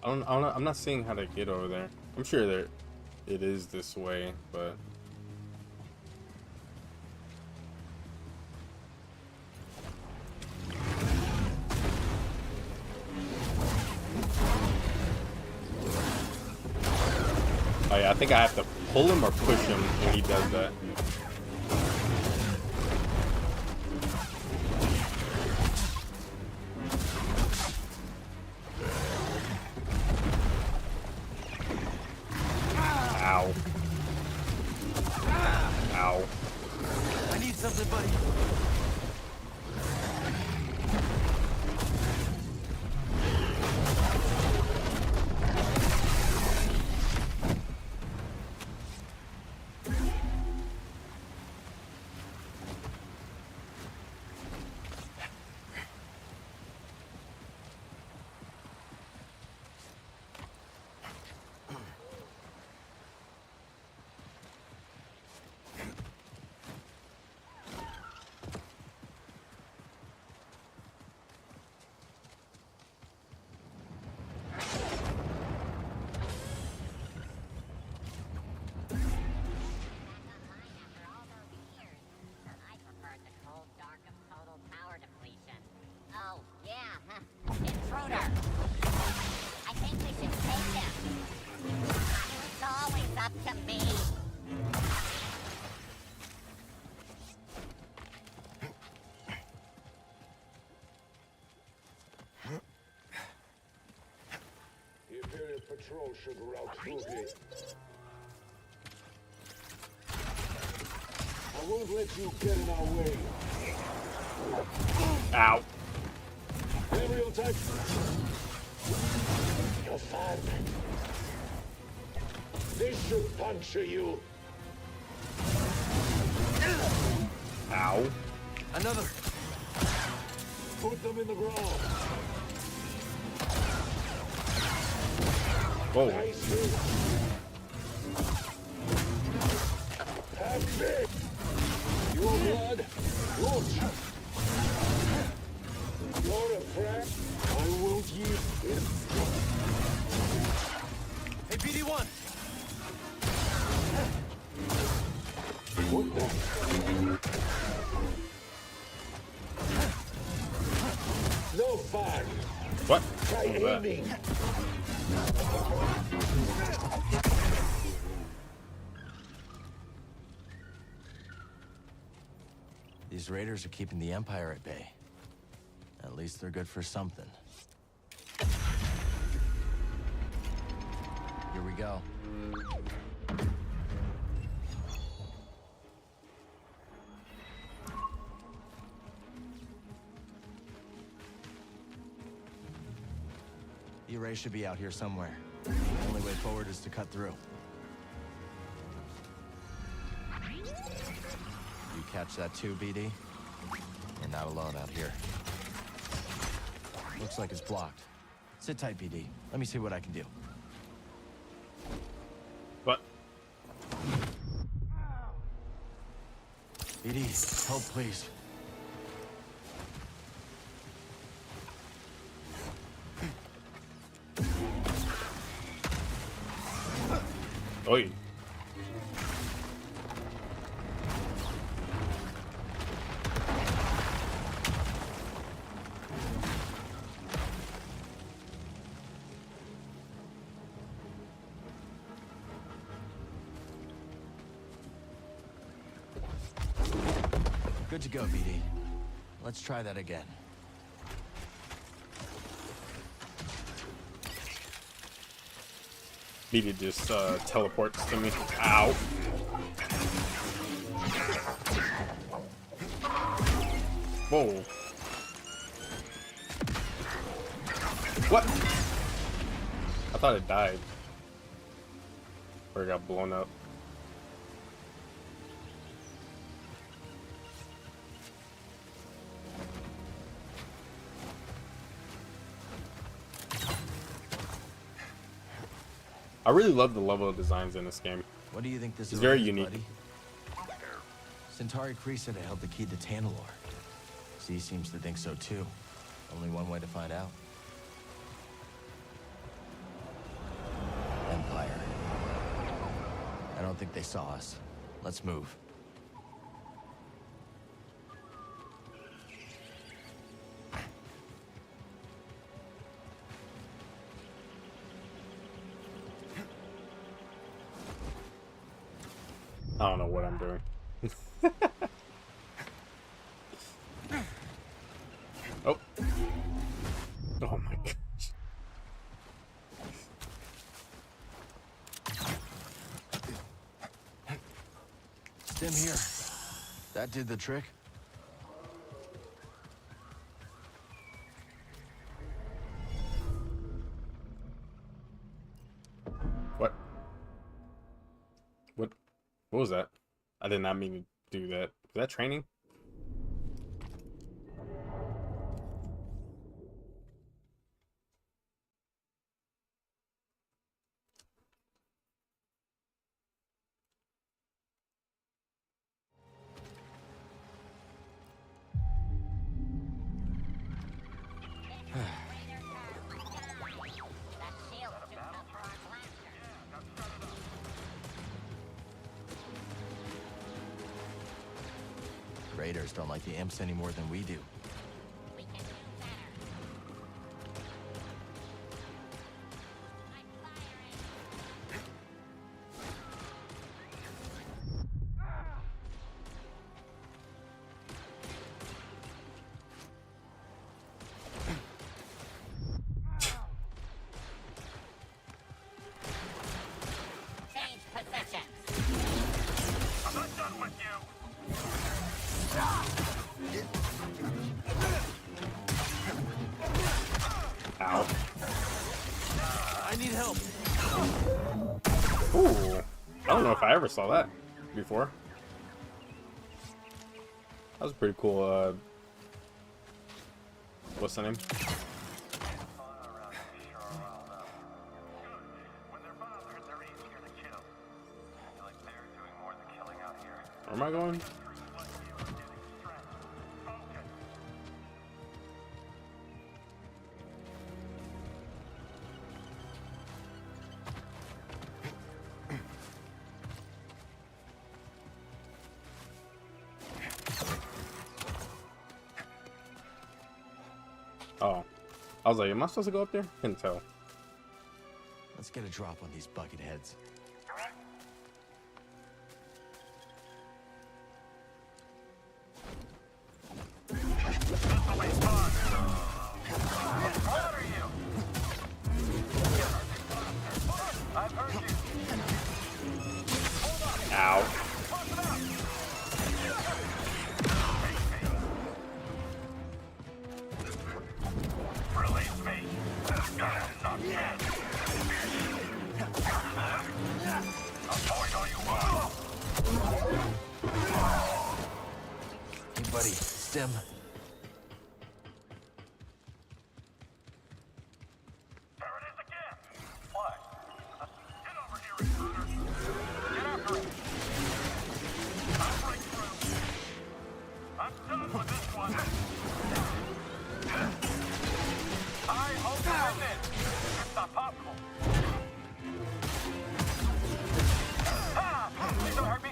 I'm not seeing how to get over there. I'm sure there it is this way, but oh yeah, I think I have to pull him or push him when he does that. Ow. Ow. I need something, buddy. Oh, yeah, huh? Intruder! I think we should take him. It's always up to me. The Imperial Patrol should route through here. I won't let you get in our way. Ow. Aerial attack. You're fine. This should puncture you. Ow. Another. Put them in the ground. Whoa. Nice hit. Have me. Your blood. Launch. You're a friend. I won't yield this. Hey, BD1. What the? No fun. What? Try What was that? aiming. These raiders are keeping the Empire at bay. At least they're good for something. Here we go. The array should be out here somewhere. The only way forward is to cut through. You catch that too, BD? You're not alone out here. Looks like it's blocked. Sit tight, BD. Let me see what I can do. What? BD, help please. Oi. Good to go, BD. Let's try that again. BD just teleports to me. Ow. Whoa. What? I thought it died. Or it got blown up. I really love the level designs in this game. What do you think this It's very is, unique. buddy? Centauri Kree said it held the key to Tantalor. Z seems to think so too. Only one way to find out. Empire. I don't think they saw us. Let's move. I don't know what I'm doing. Oh. Oh my gosh. Stim here. That did the trick. What? What was that? I did not mean to do that. Was that training? Raiders don't like the imps any more than we do. We can do better. I'm firing. Change positions. I'm not done with you. Ow. I need help. Ooh. I don't know if I ever saw that before. That was pretty cool. What's the name? Where am I going? Oh, I was like, am I supposed to go up there? Couldn't tell. Let's get a drop on these bucket heads. Ow. Release me. Not yet. Avoid all you want. Hey, buddy, Stim. There it is again. What? Get over here, intruder. Get after it. I'll break through. I'm done with this one. I hope you win this. It's not popcorn. Ah! Please don't hurt me.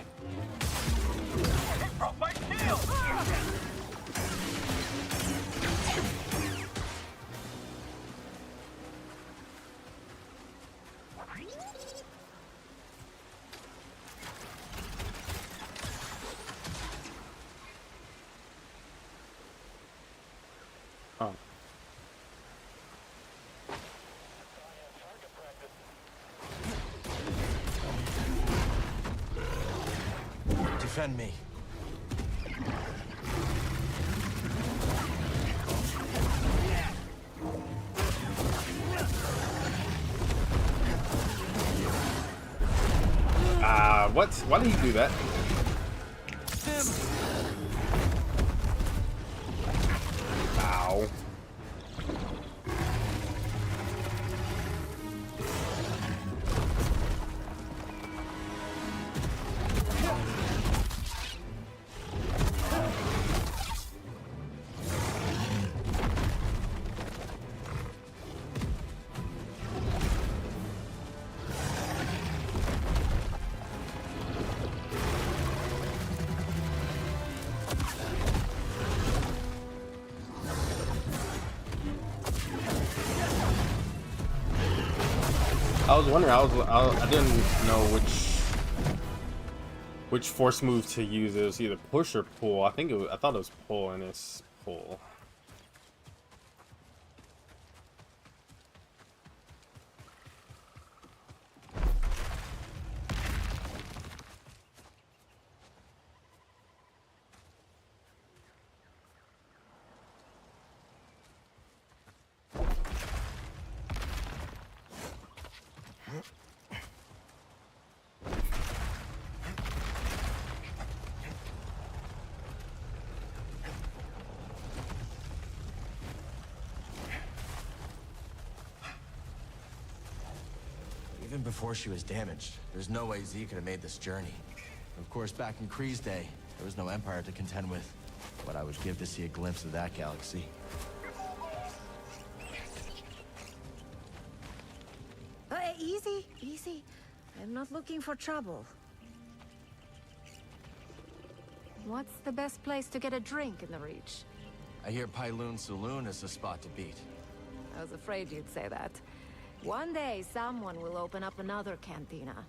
It broke my shield. Oh. Defend me. What? Why did he do that? Ow. I was wondering. I didn't know which force move to use. It was either push or pull. I thought it was pull, and it's pull. Even before she was damaged, there's no way Z could have made this journey. Of course, back in Kree's day, there was no Empire to contend with. But I would give to see a glimpse of that galaxy. Easy, easy. I'm not looking for trouble. What's the best place to get a drink in the Reach? I hear Pyloon Saloon is the spot to beat. I was afraid you'd say that. One day, someone will open up another cantina.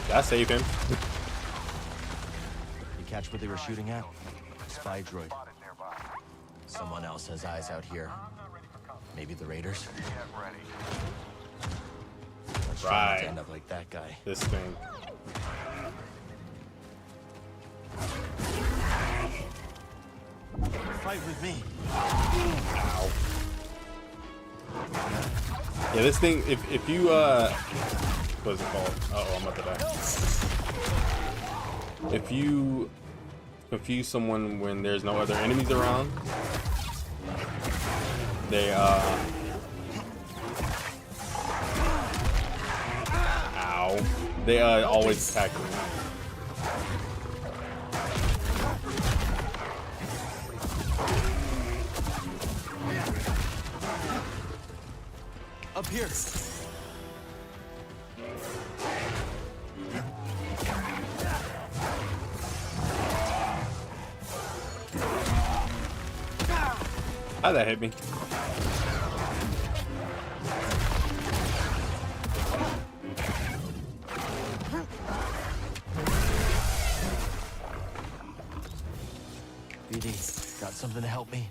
That saved him. You catch what they were shooting at? Spy droid. Someone else has eyes out here. Maybe the Raiders? Let's try not to end up like that guy. This thing. Fight with me. Ow. Yeah, this thing, if you what's it called? Uh-oh, I'm about to die. If you confuse someone when there's no other enemies around, they ow. They always attack you. Up here. How'd that hit me? BD, got something to help me?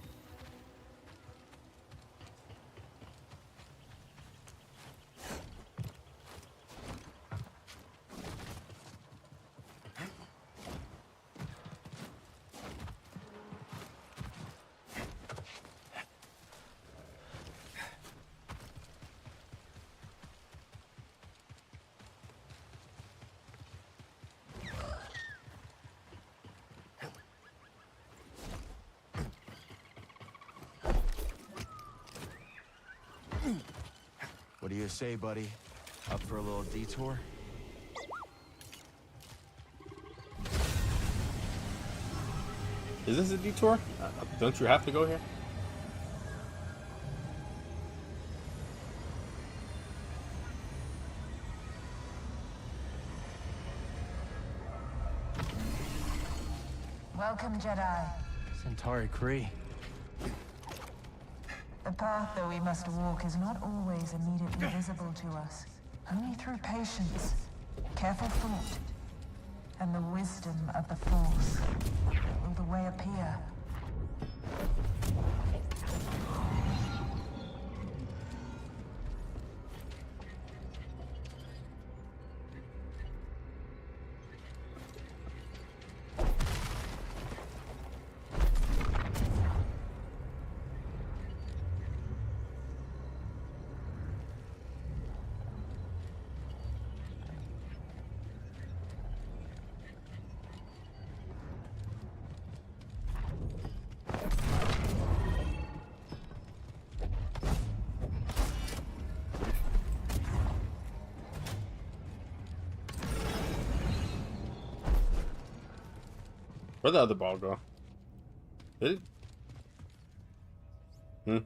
What do you say, buddy? Up for a little detour? Is this a detour? Don't you have to go here? Welcome, Jedi. Centauri Kree. The path that we must walk is not always immediately visible to us. Only through patience, careful thought, and the wisdom of the Force will the way appear. Where'd the other ball go? Did it? Hmm.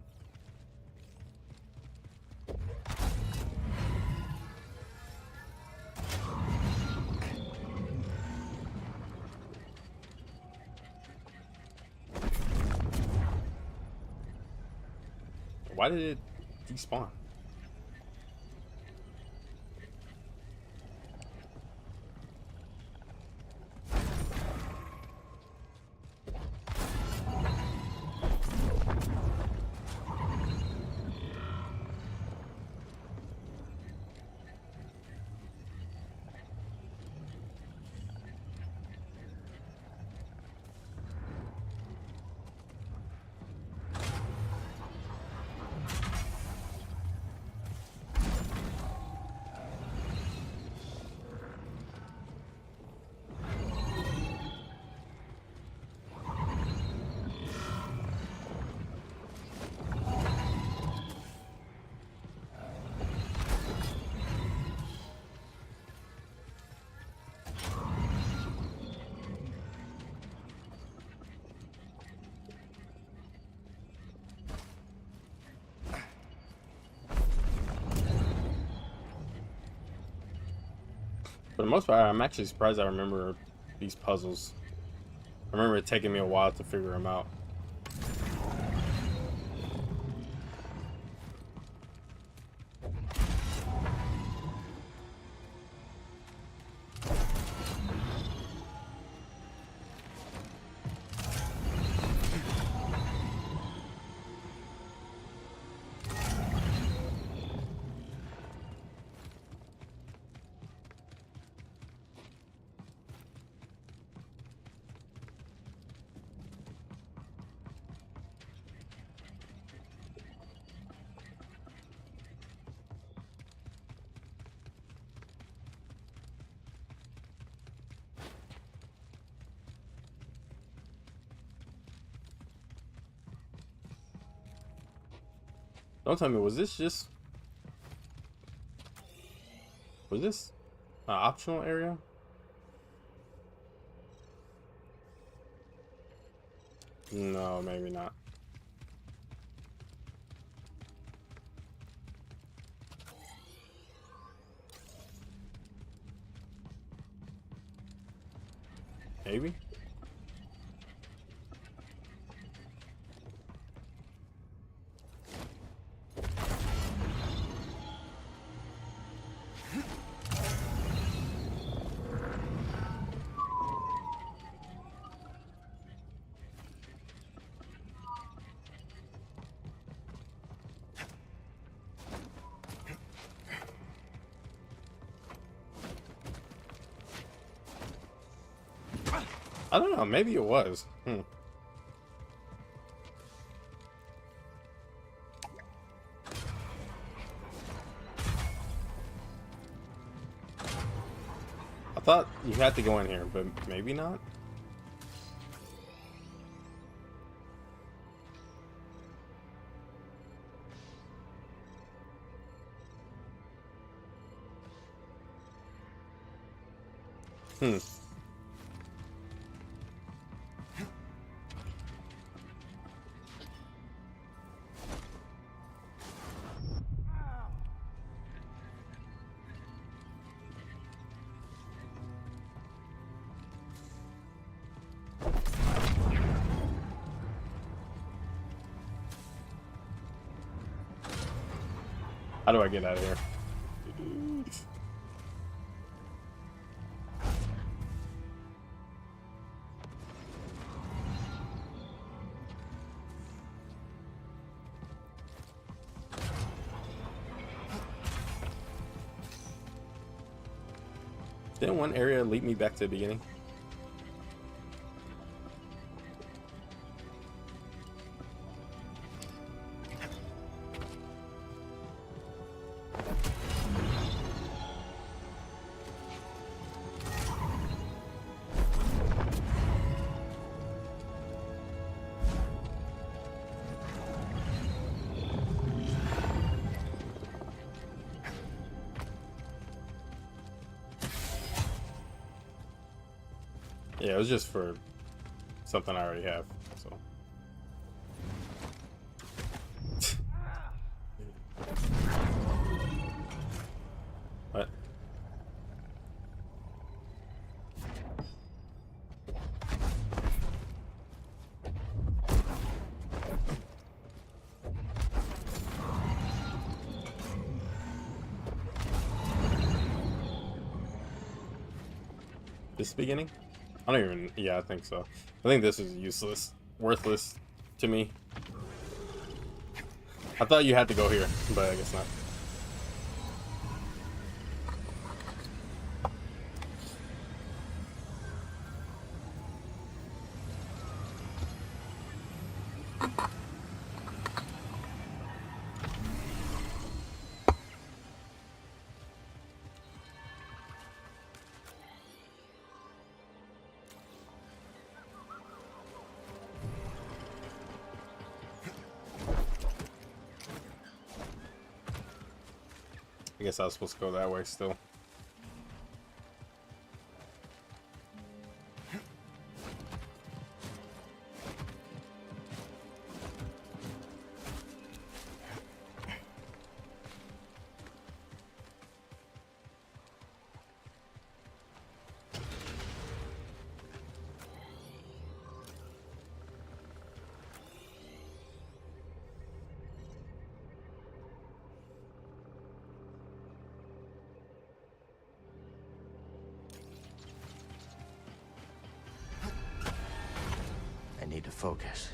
Why did it despawn? For the most part, I'm actually surprised I remember these puzzles. I remember it taking me a while to figure them out. Don't tell me, was this an optional area? No, maybe not. Maybe? I don't know, maybe it was. I thought you had to go in here, but maybe not. How do I get out of here? Didn't one area lead me back to the beginning? Yeah, it was just for something I already have. So. What? This beginning? I don't even. Yeah, I think so. I think this is useless, worthless to me. I thought you had to go here, but I guess not. I guess I was supposed to go that way still. I need to focus.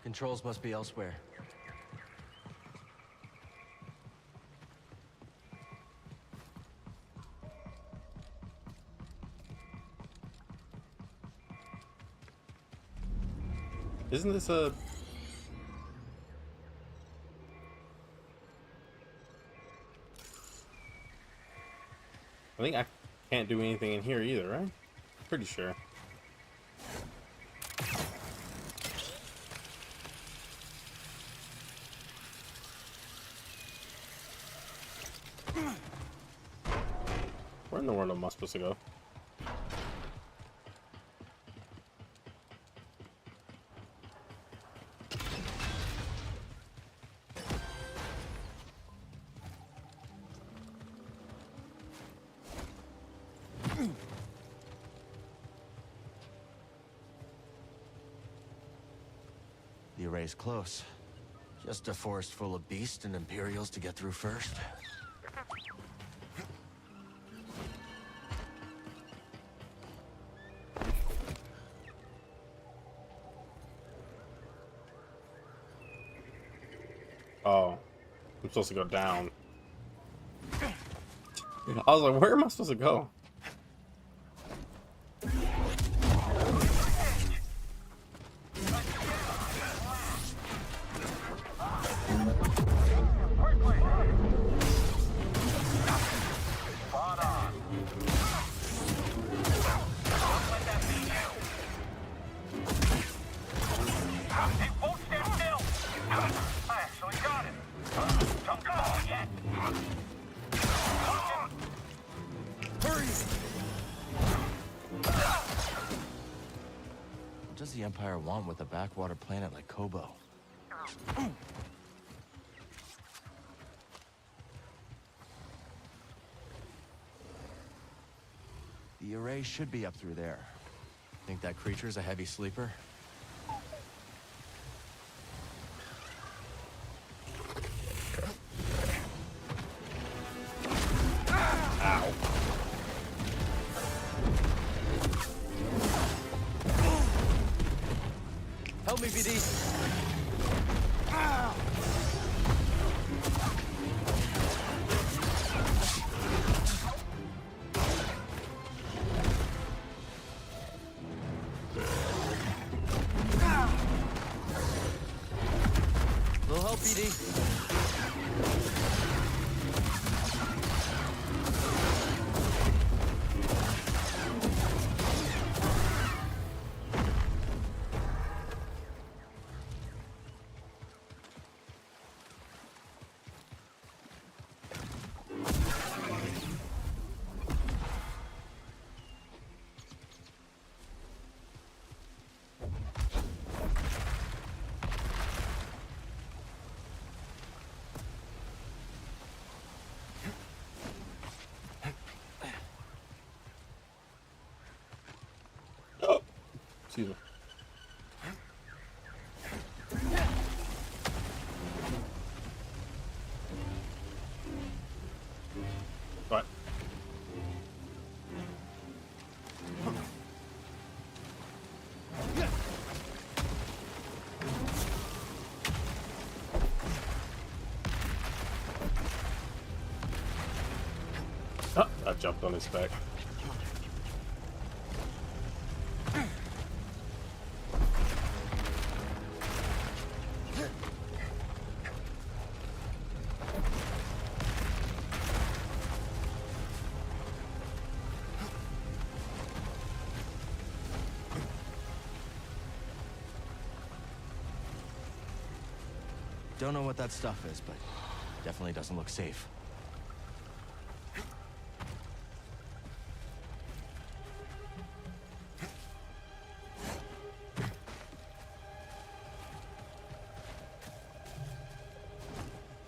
Controls must be elsewhere. Isn't this a... I think I can't do anything in here either, right? Pretty sure. Where in the world am I supposed to go? The array's close. Just a forest full of beasts and Imperials to get through first. Oh, I'm supposed to go down. I was like, where am I supposed to go? Quickly! Spot on. Don't let that be you. It won't stand still. I actually got it. Don't come on yet. What does the Empire want with a backwater planet like Kobo? The array should be up through there. Think that creature's a heavy sleeper? Ow. Help me, BD! Excuse me. What? Oh, I jumped on his back. Don't know what that stuff is, but definitely doesn't look safe.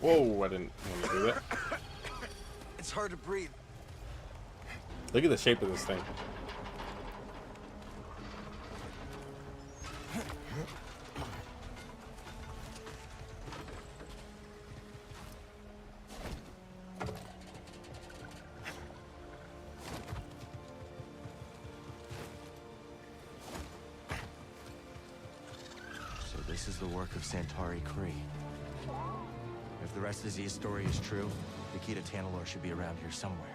Whoa, I didn't want to do that. It's hard to breathe. Look at the shape of this thing. So this is the work of Santari Kree. If the rest of Z's story is true, the key to Tanalorr should be around here somewhere.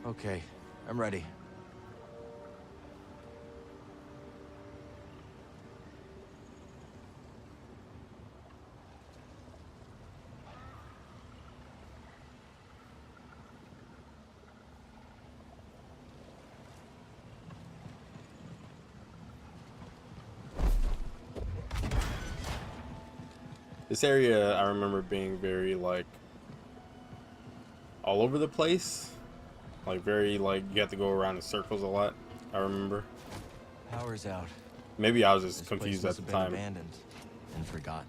Okay, I'm ready. This area, I remember being very, like, all over the place. Like, very, like, you have to go around in circles a lot, I remember. Power's out. Maybe I was just This confused place at must the have been time. abandoned and forgotten.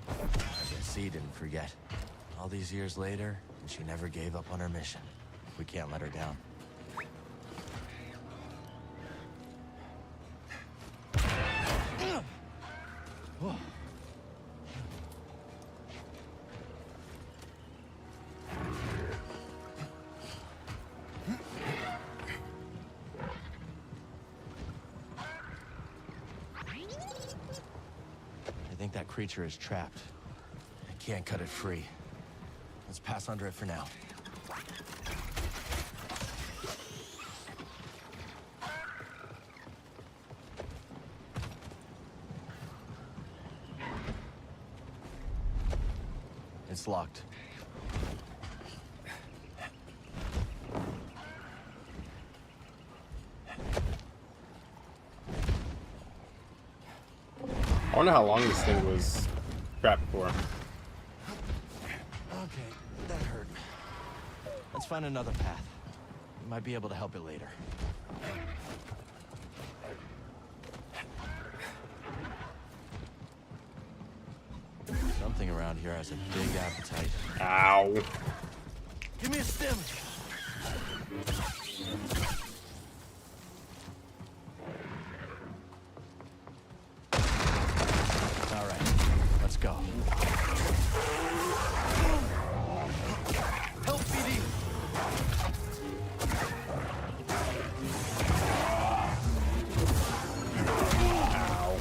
I guess Z didn't forget. All these years later, and she never gave up on her mission. We can't let her down. I think that creature is trapped. I can't cut it free. Let's pass under it for now. It's locked. I wonder how long this thing was trapped for. Okay, that hurt. Let's find another path. We might be able to help it later. Something around here has a big appetite. Ow. Give me a stim! All right, let's go. Help, BD! Ow.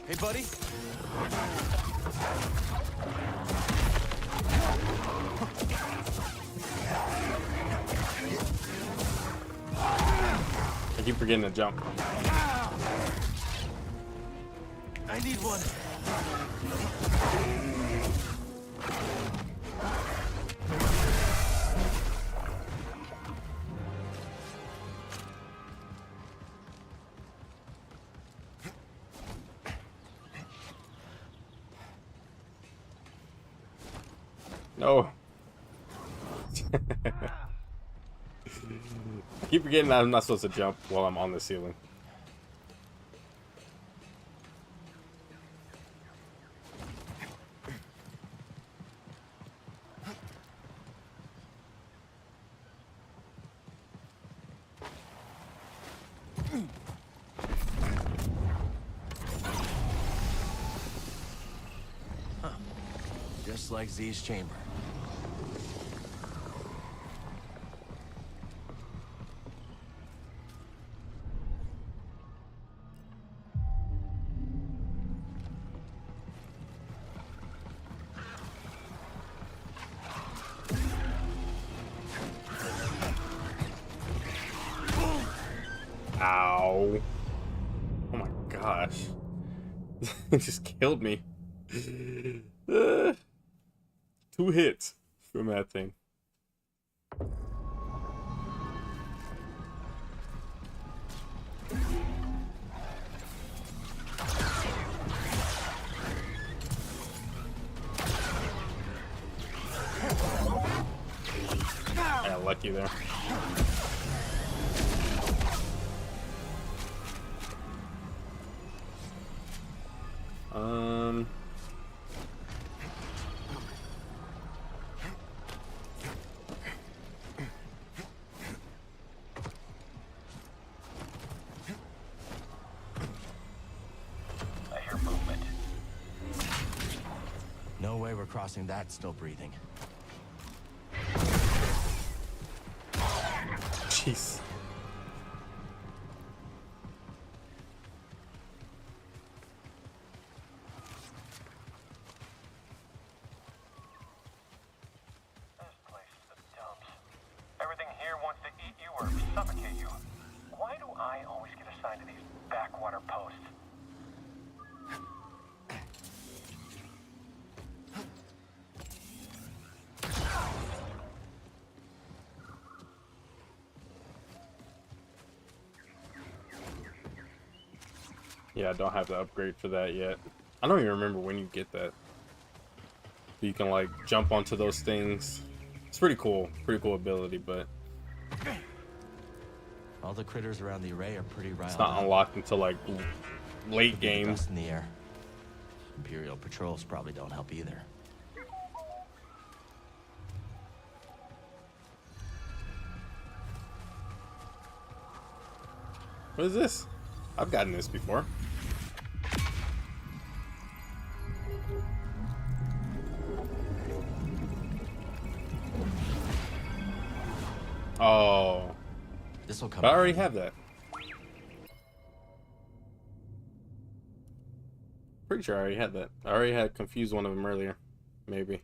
Hey, buddy. I keep forgetting to jump. I need one. No. I keep forgetting I'm not supposed to jump while I'm on the ceiling. Just like Z's chamber. Ow. Oh my gosh. It just killed me. 2 hits from that thing. I got lucky there. Um. I hear movement. No way we're crossing that still breathing. Jeez. This place is the dumps. Everything here wants to eat you or suffocate you. Why do I always get assigned to these backwater posts? Yeah, I don't have the upgrade for that yet. I don't even remember when you get that. You can like jump onto those things. It's pretty cool ability, but All the critters around the array are pretty riled it's not up. unlocked until like late Could be the game. dust in the air. Imperial patrols probably don't help either. What is this? I've gotten this before. Oh, This will come. but I already in handy. have that. Pretty sure I already had that. I already had confused one of them earlier. Maybe.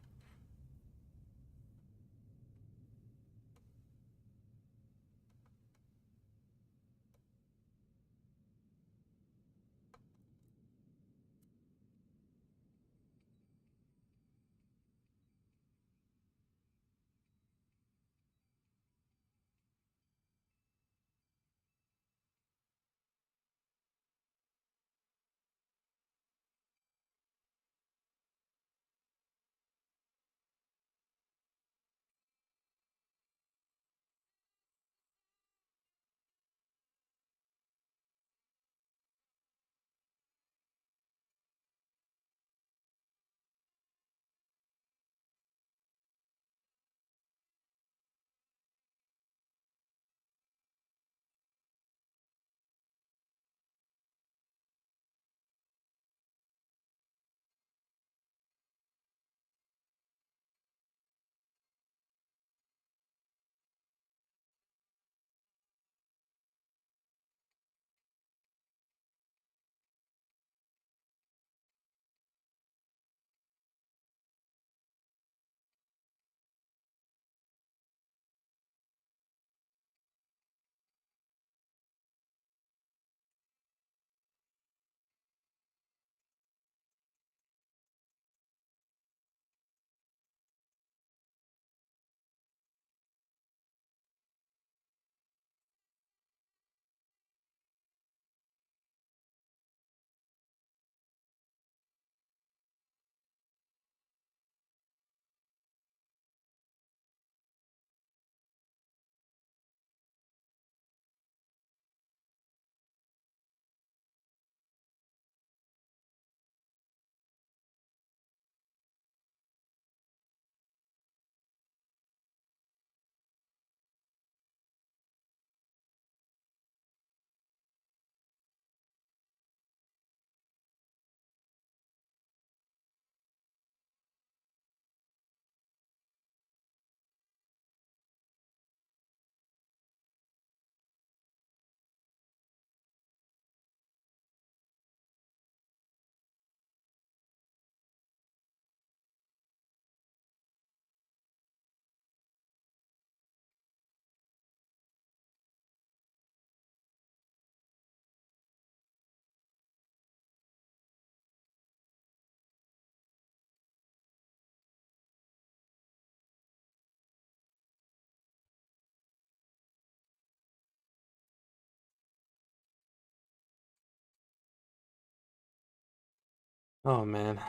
Oh man.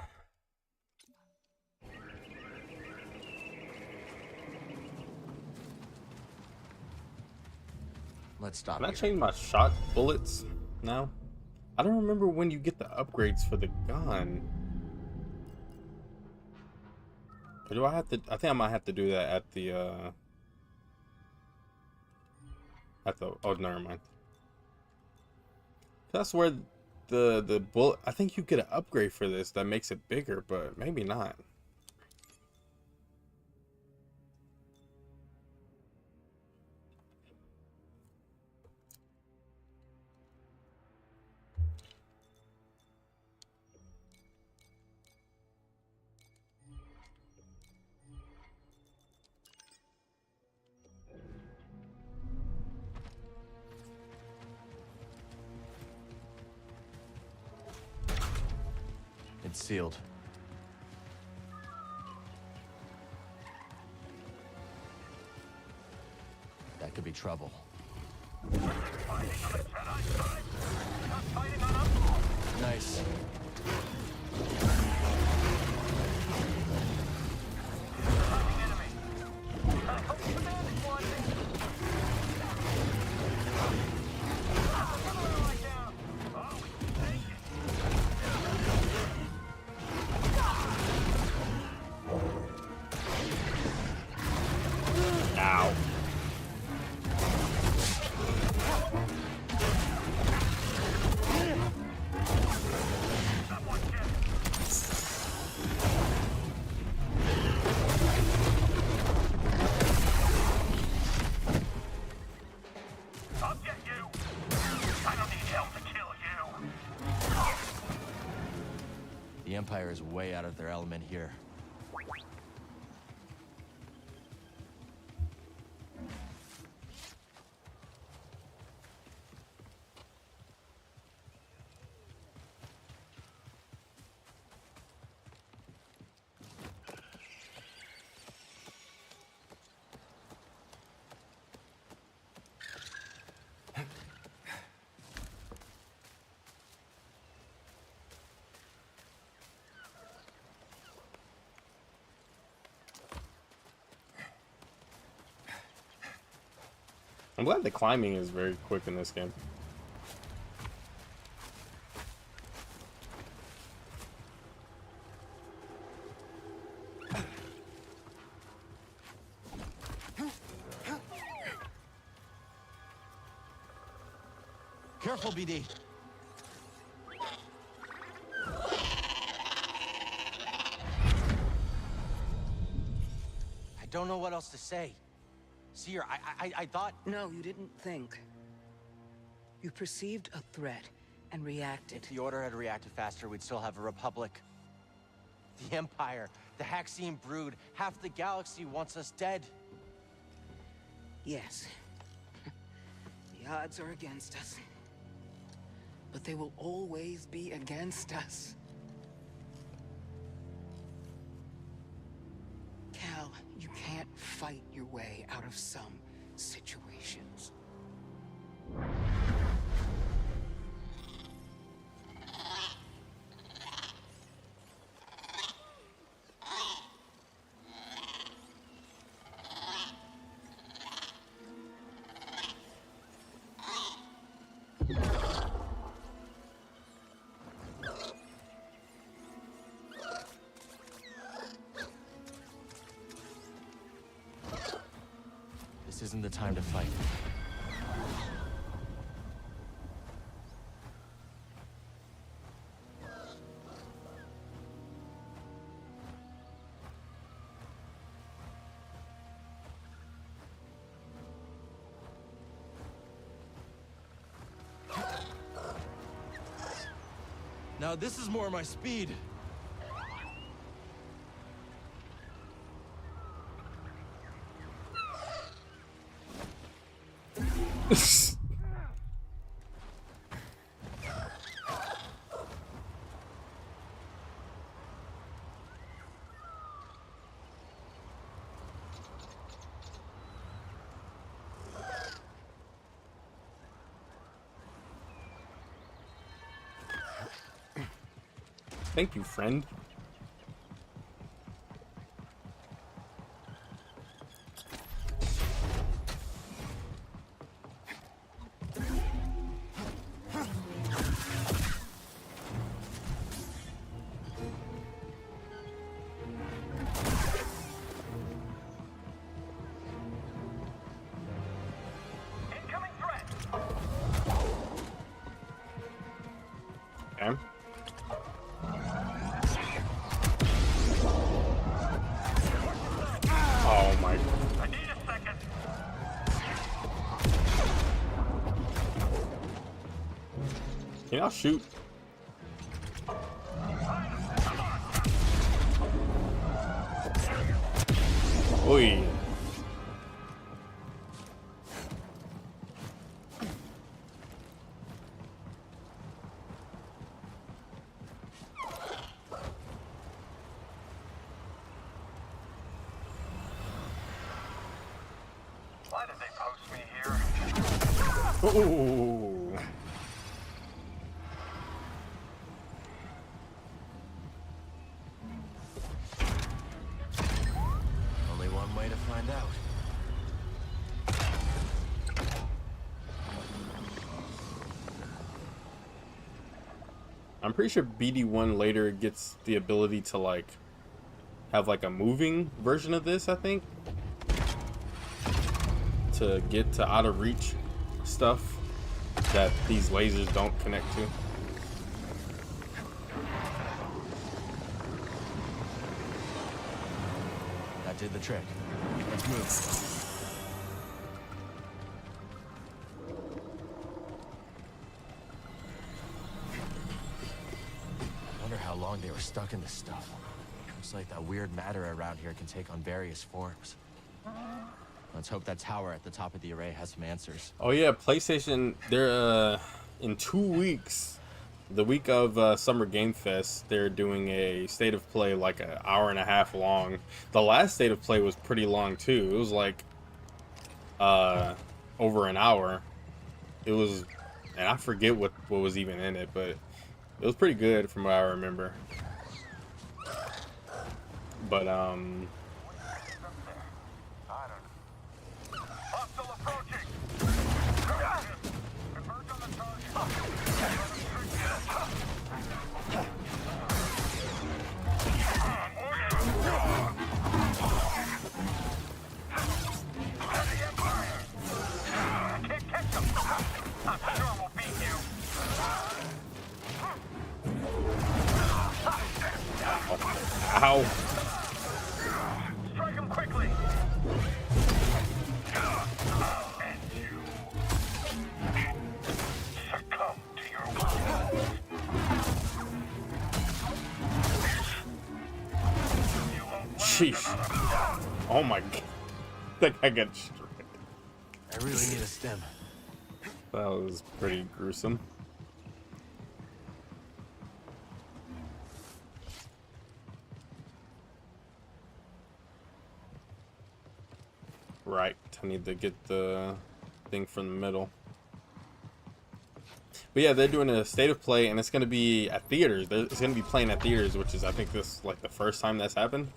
Let's stop Can I here. change my shot bullets now? I don't remember when you get the upgrades for the gun. Or do I have to? I think I might have to do that at the oh, never mind. That's where the bullet. I think you get an upgrade for this that makes it bigger, but maybe not. It's sealed. That could be trouble. Nice. Ow. I'll get you. I don't need help to kill you. The Empire is way out of their element here. I'm glad the climbing is very quick in this game. Careful, BD. I don't know what else to say. Seer, I thought... No, you didn't think. You perceived a threat and reacted. If the Order had reacted faster, we'd still have a Republic. The Empire, the Haxian brood, half the galaxy wants us dead. Yes. The odds are against us. But they will always be against us. Cal, you can't fight your way out of some situations. This isn't the time to fight. Now this is more my speed. Thank you, friend. Incoming threat. Okay. Oh my. I need a second. Can y'all shoot? Oi. Why did they post me here? Ooh. Only one way to find out. I'm pretty sure BD1 later gets the ability to like have like a moving version of this, I think. To get to out of reach stuff that these lasers don't connect to. That did the trick. Let's move. Wonder how long they were stuck in this stuff. Looks like that weird matter around here can take on various forms. Let's hope that tower at the top of the array has some answers. Oh yeah, PlayStation, they're in 2 weeks, the week of Summer Game Fest, they're doing a state of play like an hour and a half long. The last state of play was pretty long too. It was like over an hour. It was, and I forget what was even in it, but it was pretty good from what I remember. But Hostile approaching. Converge on the target. I can't catch them. I'm sure we'll beat you. ow. Strike him quickly. And you succumb to your wounds. You won't Sheesh. Oh my god. That guy got destroyed. I really need a stem. That was pretty gruesome. Right, I need to get the thing from the middle. But yeah, they're doing a state of play, and it's going to be at theaters. It's going to be playing at theaters, which is, I think, this like the first time that's happened,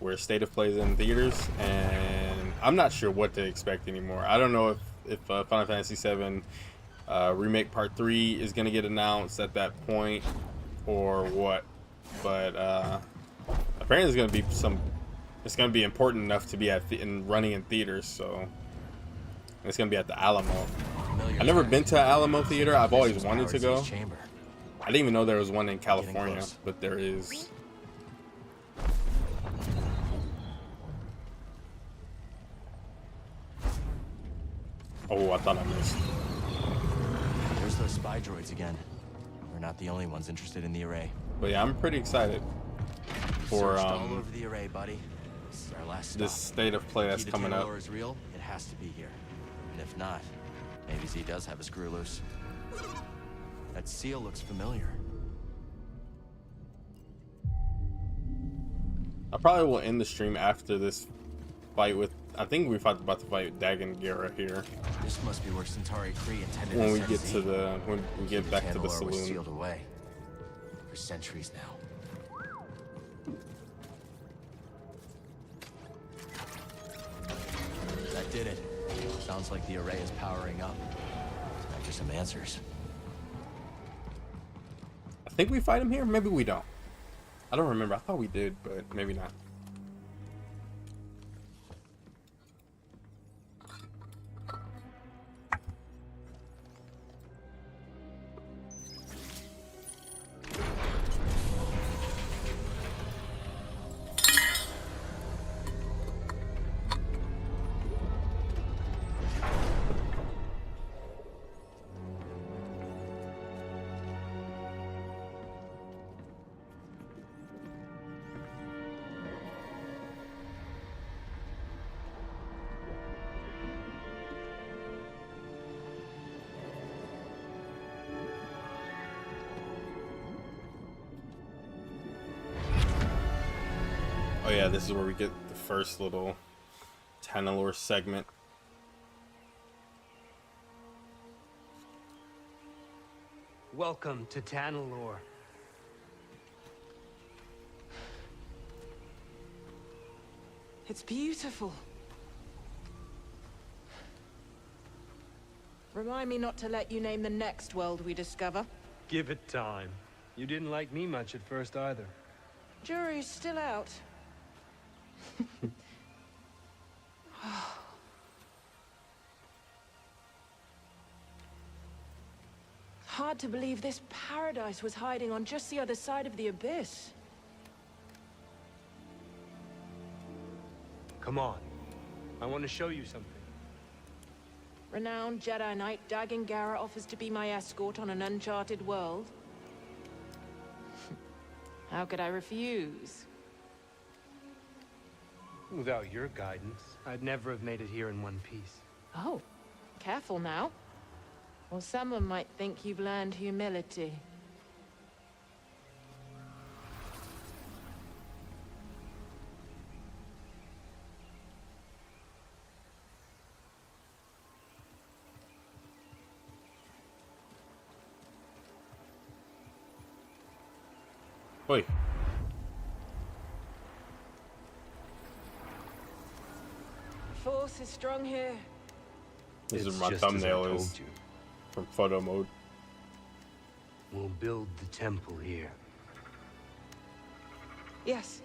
where state of play is in theaters. And I'm not sure what to expect anymore. I don't know if Final Fantasy VII Remake Part 3 is going to get announced at that point or what. But apparently, there's going to be some. It's going to be important enough to be running in theaters, so it's going to be at the Alamo. I've never been to an Alamo theater. I've always wanted to go. I didn't even know there was one in California, but there is. Oh, I thought I missed. There's those spy droids again. We're not the only ones interested in the array. But yeah, I'm pretty excited for Searched all over the array, buddy. This is our last this stop. state of play that's Key to coming up. Tanalorr is real. It has to be here. And if not, maybe Z does have a screw loose. That seal looks familiar. I probably will end the stream after this fight with. I think we're about to fight Dagon Gera here. This must be where Centauri Kree intended When to we send get Z. to the when we get back to the Tanalorr was saloon. sealed away. for centuries now. That did it. Sounds like the array is powering up. Time for some answers. I think we fight him here. Maybe we don't. I don't remember. I thought we did, but maybe not. Oh yeah, this is where we get the first little Tanalorr segment. Welcome to Tanalorr. It's beautiful. Remind me not to let you name the next world we discover. Give it time. You didn't like me much at first either. Jury's still out. Hard to believe this paradise was hiding on just the other side of the abyss. Come on. I want to show you something. Renowned Jedi Knight Dagan Gera offers to be my escort on an uncharted world. How could I refuse? Without your guidance, I'd never have made it here in one piece. Oh, careful now. Or someone might think you've learned humility. Wait. Force is strong here. This It's is my just as I thumbnail told is you. from photo mode. We'll build the temple here. Yes.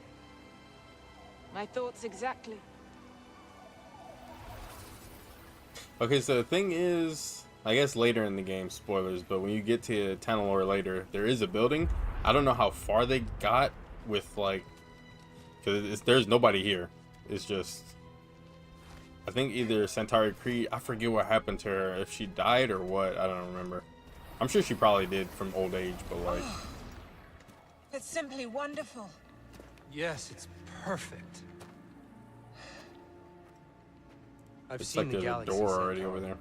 My thoughts exactly. Okay, so the thing is, I guess later in the game, spoilers, but when you get to Tanalorr later, there is a building. I don't know how far they got with, like, because there's nobody here. It's just, I think either Centauri Cree, I forget what happened to her, if she died or what, I don't remember. I'm sure she probably did from old age, but like... It's simply wonderful. Yes, it's perfect. I've It's seen like the there's a galaxy door so already far, over there.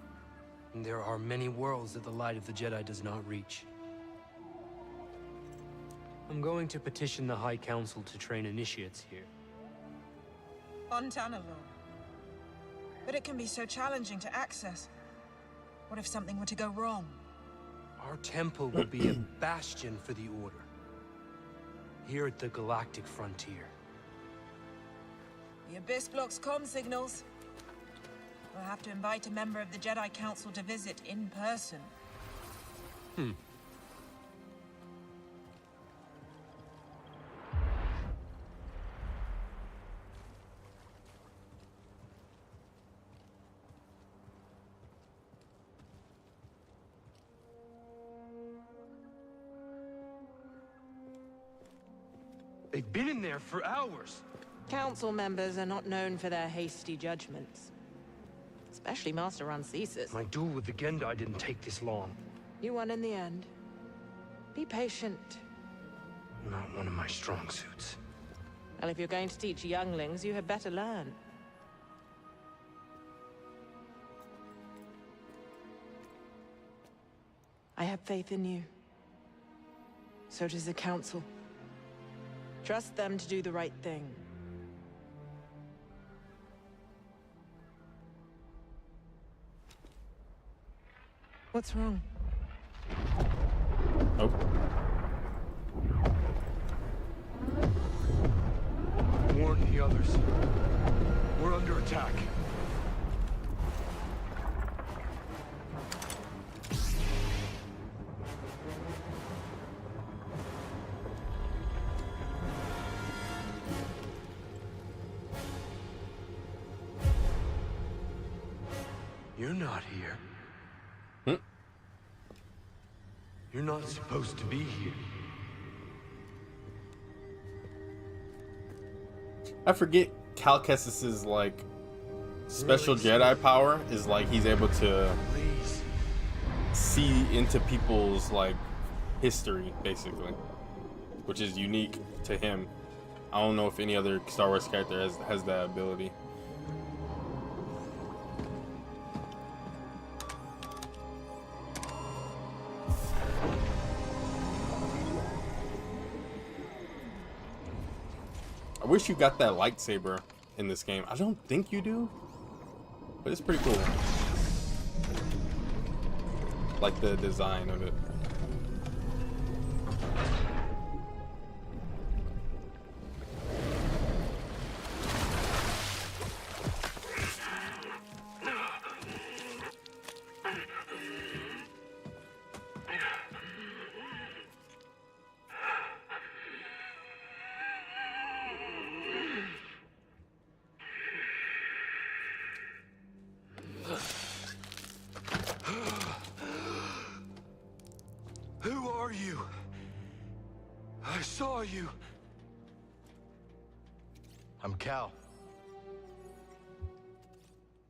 and there are many worlds that the light of the Jedi does not reach. I'm going to petition the High Council to train initiates here. On Tanalorr. But it can be so challenging to access. What if something were to go wrong? Our temple will be a bastion for the Order. Here at the galactic frontier. The Abyss blocks comm signals. We'll have to invite a member of the Jedi Council to visit in person. They've been in there for hours. Council members are not known for their hasty judgments. Especially Master Rancesis. My duel with the Gendai didn't take this long. You won in the end. Be patient. Not one of my strong suits. Well, if you're going to teach younglings, you had better learn. I have faith in you. So does the Council. Trust them to do the right thing. What's wrong? Oh. about the others? We're under attack. You're not here. Hmm? You're not supposed to be here. I forget Cal Kestis's like special Jedi power is like he's able to Please. see into people's like history basically, which is unique to him. I don't know if any other Star Wars character has that ability. I wish you got that lightsaber in this game. I don't think you do, but it's pretty cool. Like the design of it. Who are you? I saw you. I'm Cal.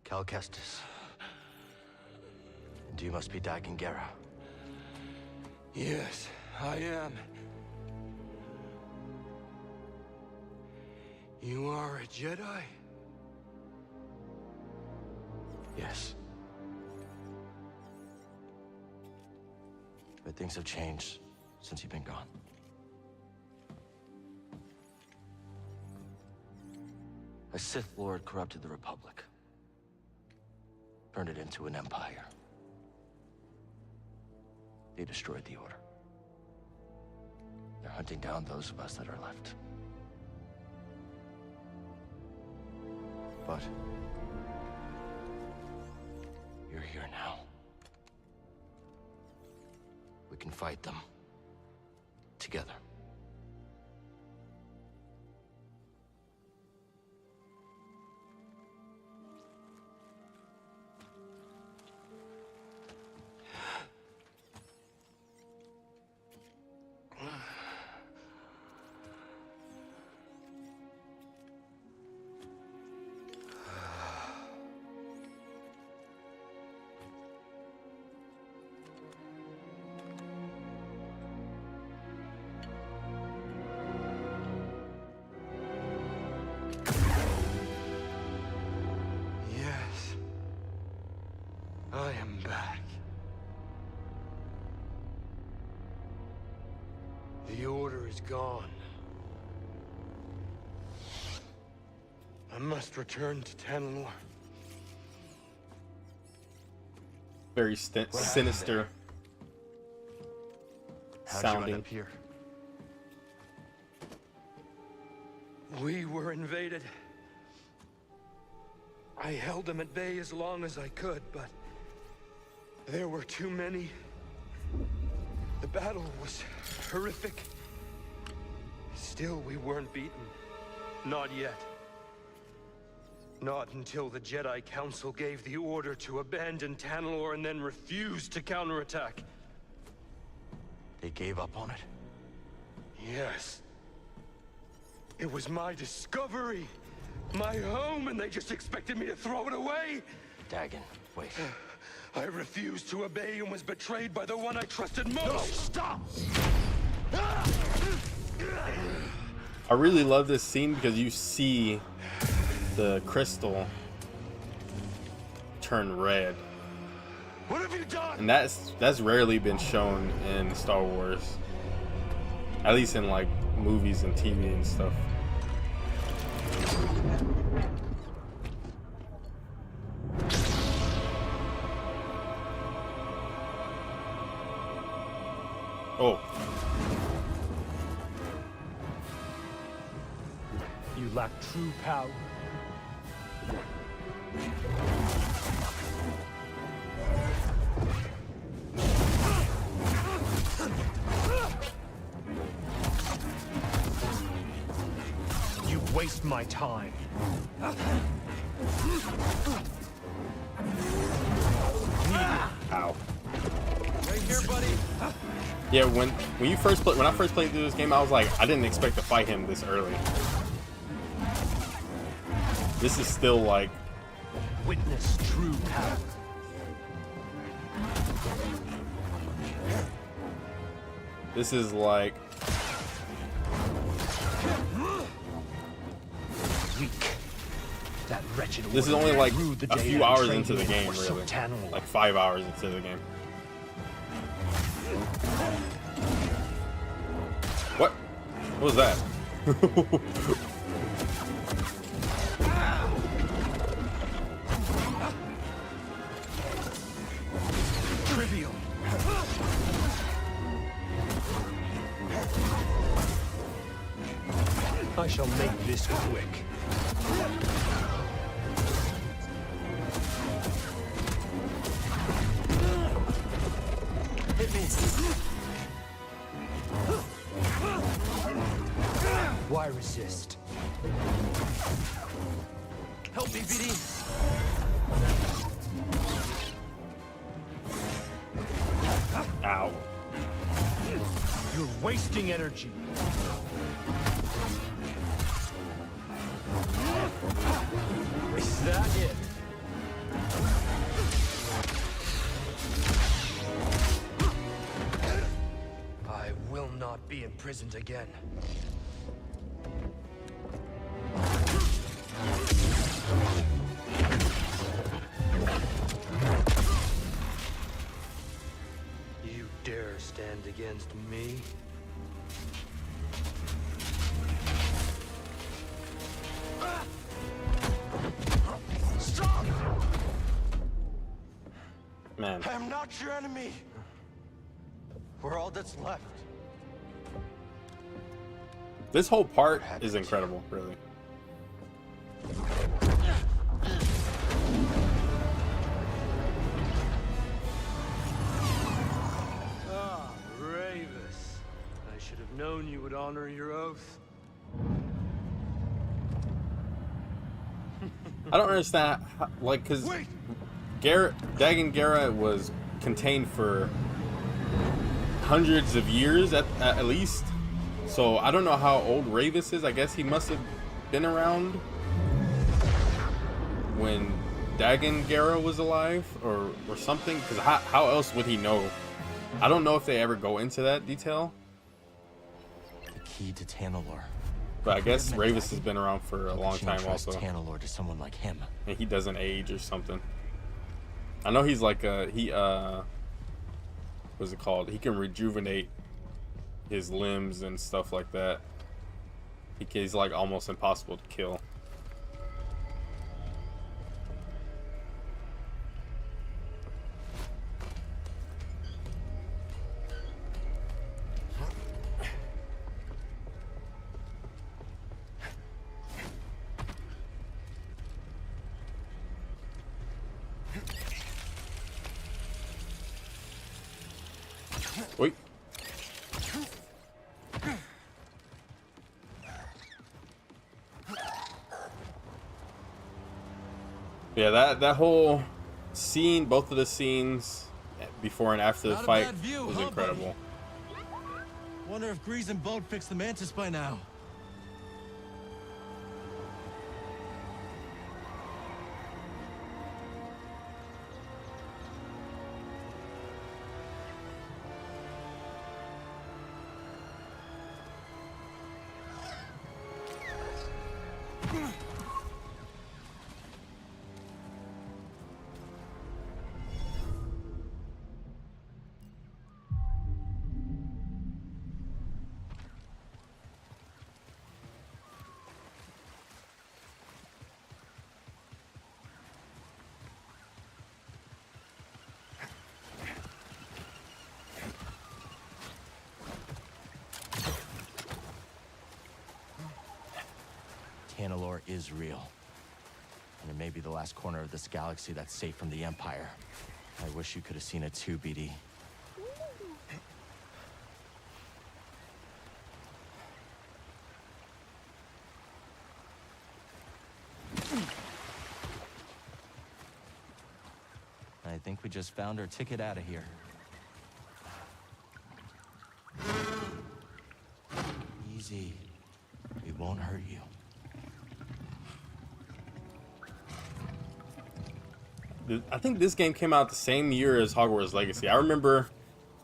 Cal Kestis. And you must be Dagan Gera. Yes, I am. You are a Jedi? Yes. But things have changed since you've been gone. A Sith Lord corrupted the Republic. Turned it into an empire. They destroyed the Order. They're hunting down those of us that are left. But you're here now. We can fight them together. Yes. I am back. The Order is gone. I must return to Tanalorr. Very sinister How'd you end sounding. up here? We were invaded. I held them at bay as long as I could, but there were too many. The battle was horrific. Still, we weren't beaten. Not yet. Not until the Jedi Council gave the order to abandon Tanalorr and then refused to counterattack. They gave up on it? Yes. It was my discovery. My home, and they just expected me to throw it away? Dagan, wait. I refused to obey and was betrayed by the one I trusted most. No, stop! I really love this scene because you see the crystal turn red, What have you done? and that's rarely been shown in Star Wars, at least in like movies and TV and stuff. Oh, You lack true power. You waste my time. Ow. Right here, buddy. Yeah, when I first played through this game, I was like, I didn't expect to fight him this early. This is still like, Witness true power. this is like, Weak. That wretched this is order only like ruled the a day few I hours trained into the you game, for really. Sultanul. Like 5 hours into the game. What? What was that? Trivial. I shall make this quick. Hit me. Why resist? Help me, BD. Ow. You're wasting energy. Is that it? I will not be imprisoned again. You dare stand against me? Stop! Man. I am not your enemy. We're all that's left. This whole part is incredible, really. Ah, Ravis. I should have known you would honor your oath. I don't understand, how, like, because Dagon Gera was contained for hundreds of years at least. So I don't know how old Ravis is. I guess he must have been around when Dagon Gera was alive or something. Because how else would he know? I don't know if they ever go into that detail. The key to Tanalor. But I guess Ravis has been around for a long time also. Tanalor to someone like him. And he doesn't age or something. I know he's like what's it called? He can rejuvenate his limbs and stuff like that. He's like almost impossible to kill. Wait. Yeah, that whole scene, both of the scenes before and after the Not a fight bad view, was huh, incredible. Wonder if Grease and Boat fixed the Mantis by now. Canalore is real. And it may be the last corner of this galaxy that's safe from the Empire. I wish you could have seen it too, BD. I think we just found our ticket out of here. Easy. We won't hurt you. I think this game came out the same year as Hogwarts Legacy. I remember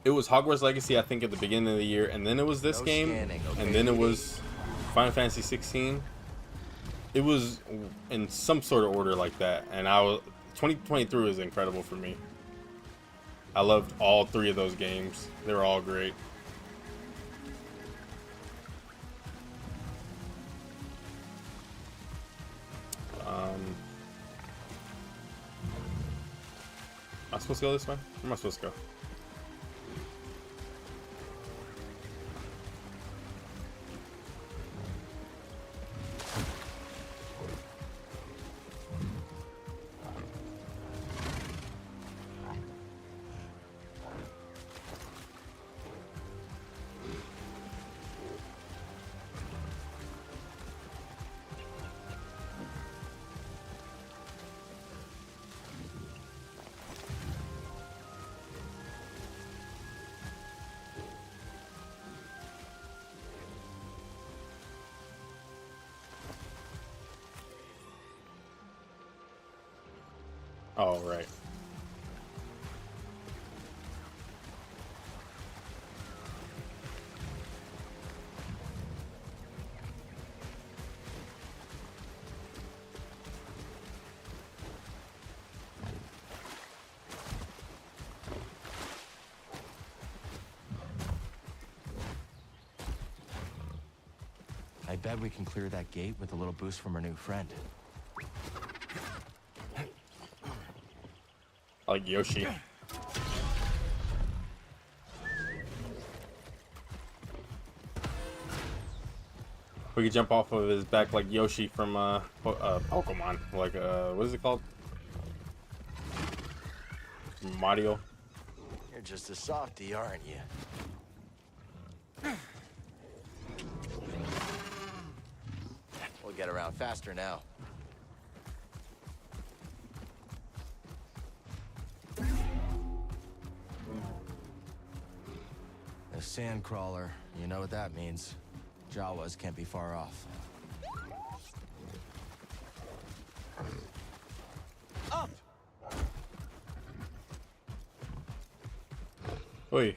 it was Hogwarts Legacy, I think, at the beginning of the year, and then it was this game, scanning, okay, and then it was Final Fantasy 16. It was in some sort of order like that, and 2023 was incredible for me. I loved all three of those games. They were all great. Am I supposed to go this way? Where am I supposed to go? Oh, right. I bet we can clear that gate with a little boost from our new friend. Like Yoshi. We could jump off of his back like Yoshi from Pokemon. Like what is it called? Mario. You're just a softie, aren't you? We'll get around faster now. A sandcrawler, you know what that means. Jawas can't be far off. Up! Oi.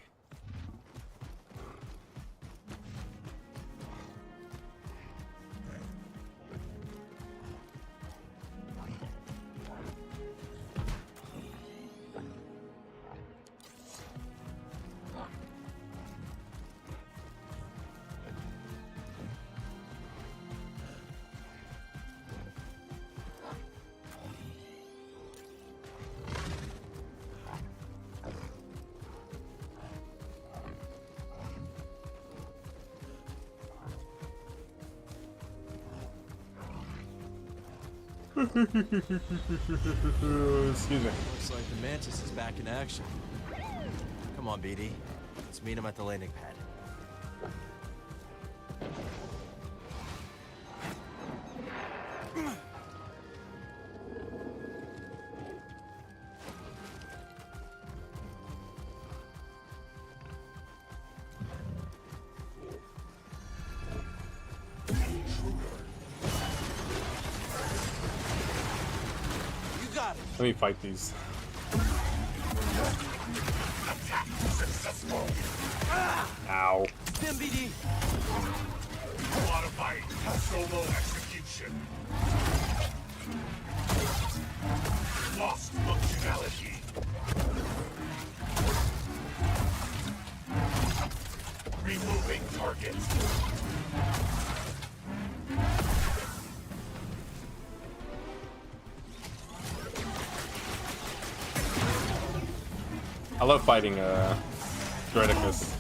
Excuse me. Looks like the Mantis is back in action. Come on, BD. Let's meet him at the landing pad. Let me fight these. Ow. BD. Modified solo execution. Lost functionality. Removing targets. I love fighting Dreadicus.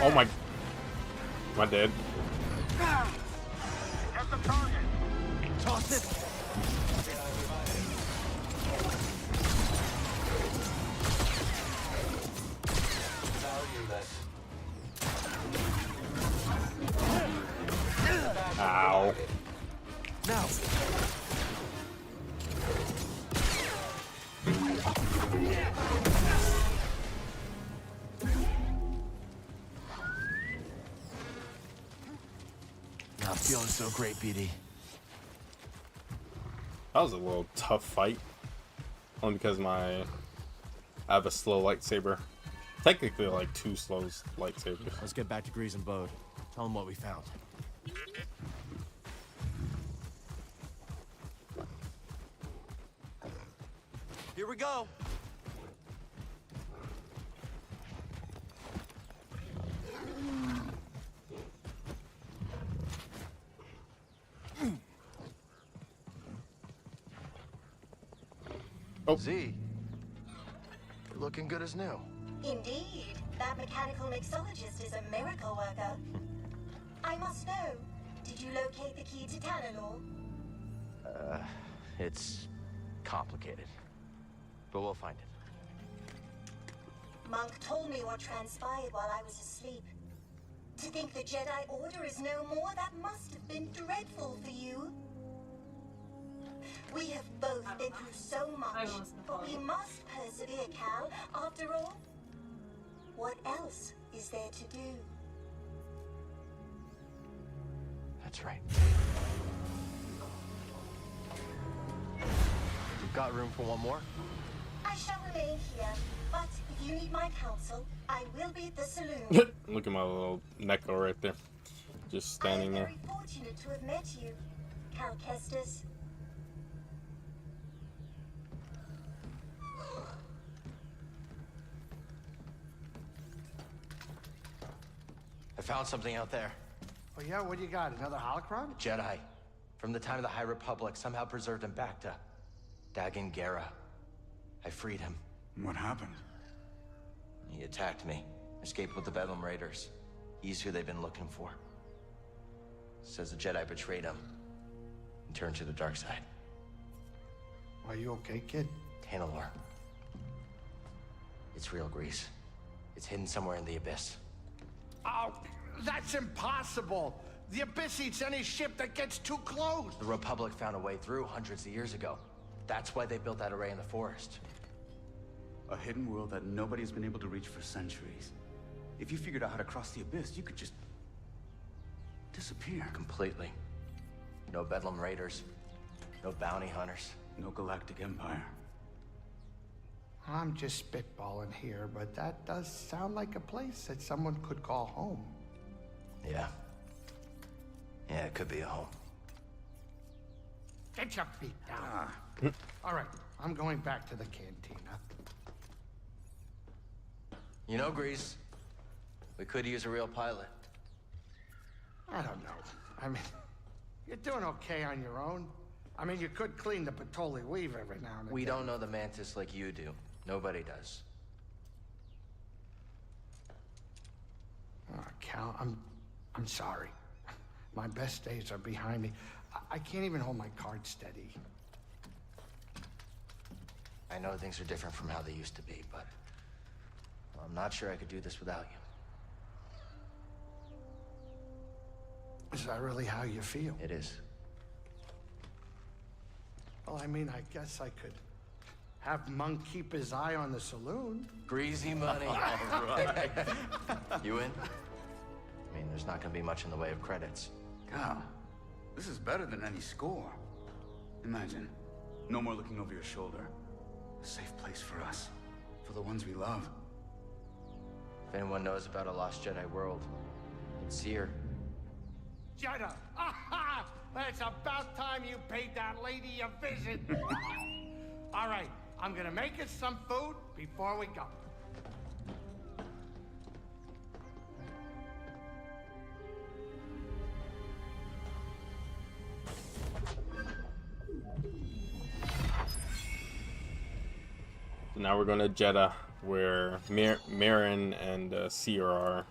Oh my. Am I dead? Get the target. Toss it. Ow. Now. Not feeling so great, BD. That was a little tough fight. Only because I have a slow lightsaber. Technically, like 2 slow lightsabers. Let's get back to Grease and Bode. Tell them what we found. Here we go. Oh. Z, you're looking good as new. Indeed, that mechanical mixologist is a miracle worker. I must know, did you locate the key to Tanalor? It's complicated, but we'll find it. Monk told me what transpired while I was asleep. To think the Jedi Order is no more, that must have been dreadful for you. We have both been through so much, but we must persevere, Cal. After all, what else is there to do? That's right. We've got room for one more. I shall remain here, but if you need my counsel, I will be at the saloon. Look at my little Neko right there. Just standing I am there. very fortunate to have met you, Cal Kestis. I found something out there. Oh yeah, what do you got? Another holocron? Jedi. From the time of the High Republic, somehow preserved in Bacta. Dagan Gera. I freed him. What happened? He attacked me. Escaped with the Bedlam Raiders. He's who they've been looking for. Says the Jedi betrayed him and turned to the dark side. Are you okay, kid? Tanalor. It's real, Grease. It's hidden somewhere in the Abyss. Oh, that's impossible! The Abyss eats any ship that gets too close! The Republic found a way through hundreds of years ago. That's why they built that array in the forest. A hidden world that nobody's been able to reach for centuries. If you figured out how to cross the Abyss, you could just disappear. Completely. No Bedlam Raiders. No bounty hunters. No galactic empire. I'm just spitballing here, but that does sound like a place that someone could call home. Yeah. Yeah, it could be a home. Get your feet down. All right, I'm going back to the cantina. You know, Grease, we could use a real pilot. I don't know. I mean, you're doing okay on your own. I mean, you could clean the Patoli weave every now and again. We don't know the Mantis like you do. Nobody does. Oh, Cal, I'm sorry. My best days are behind me. I can't even hold my card steady. I know things are different from how they used to be, but I'm not sure I could do this without you. Is that really how you feel? It is. Well, I mean, I guess I could have Monk keep his eye on the saloon. Greasy money. All right. You in? I mean, there's not gonna be much in the way of credits. Cal, this is better than any score. Imagine, no more looking over your shoulder. A safe place for us, for the ones we love. If anyone knows about a lost Jedi world, it's here. Jedi! Aha! It's about time you paid that lady a visit. All right, I'm gonna make us some food before we go. Now we're going to Jeddah, where Marin and Seer are.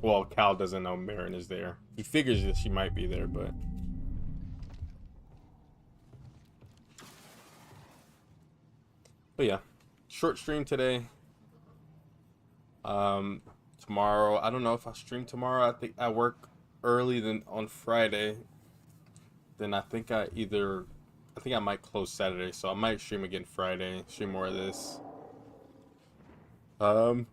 Well, Cal doesn't know Marin is there. He figures that she might be there, but yeah, short stream today. Tomorrow, I don't know if I'll stream tomorrow. I think I work early than on Friday. Then I think I might close Saturday, so I might stream again Friday, stream more of this. And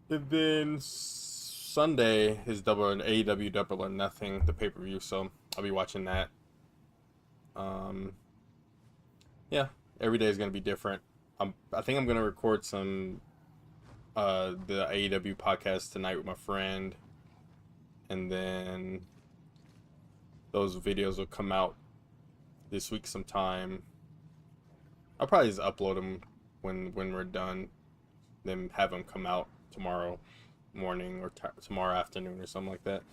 then Sunday is AEW Double or Nothing, the pay-per-view, so I'll be watching that. Yeah, every day is gonna be different. I think I'm gonna record some the AEW podcast tonight with my friend, and then those videos will come out this week sometime. I'll probably just upload them when we're done, then have them come out tomorrow morning or tomorrow afternoon or something like that.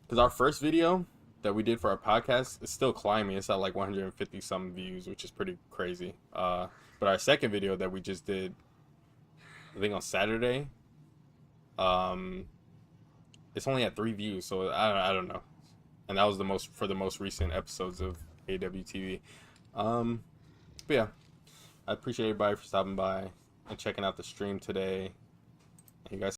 Because our first video that we did for our podcast is still climbing. It's at like 150 some views, which is pretty crazy. But our second video that we just did, I think on Saturday, it's only at 3 views, so I don't know. And that was the most recent episodes of AWTV. But yeah, I appreciate everybody for stopping by and checking out the stream today. And you guys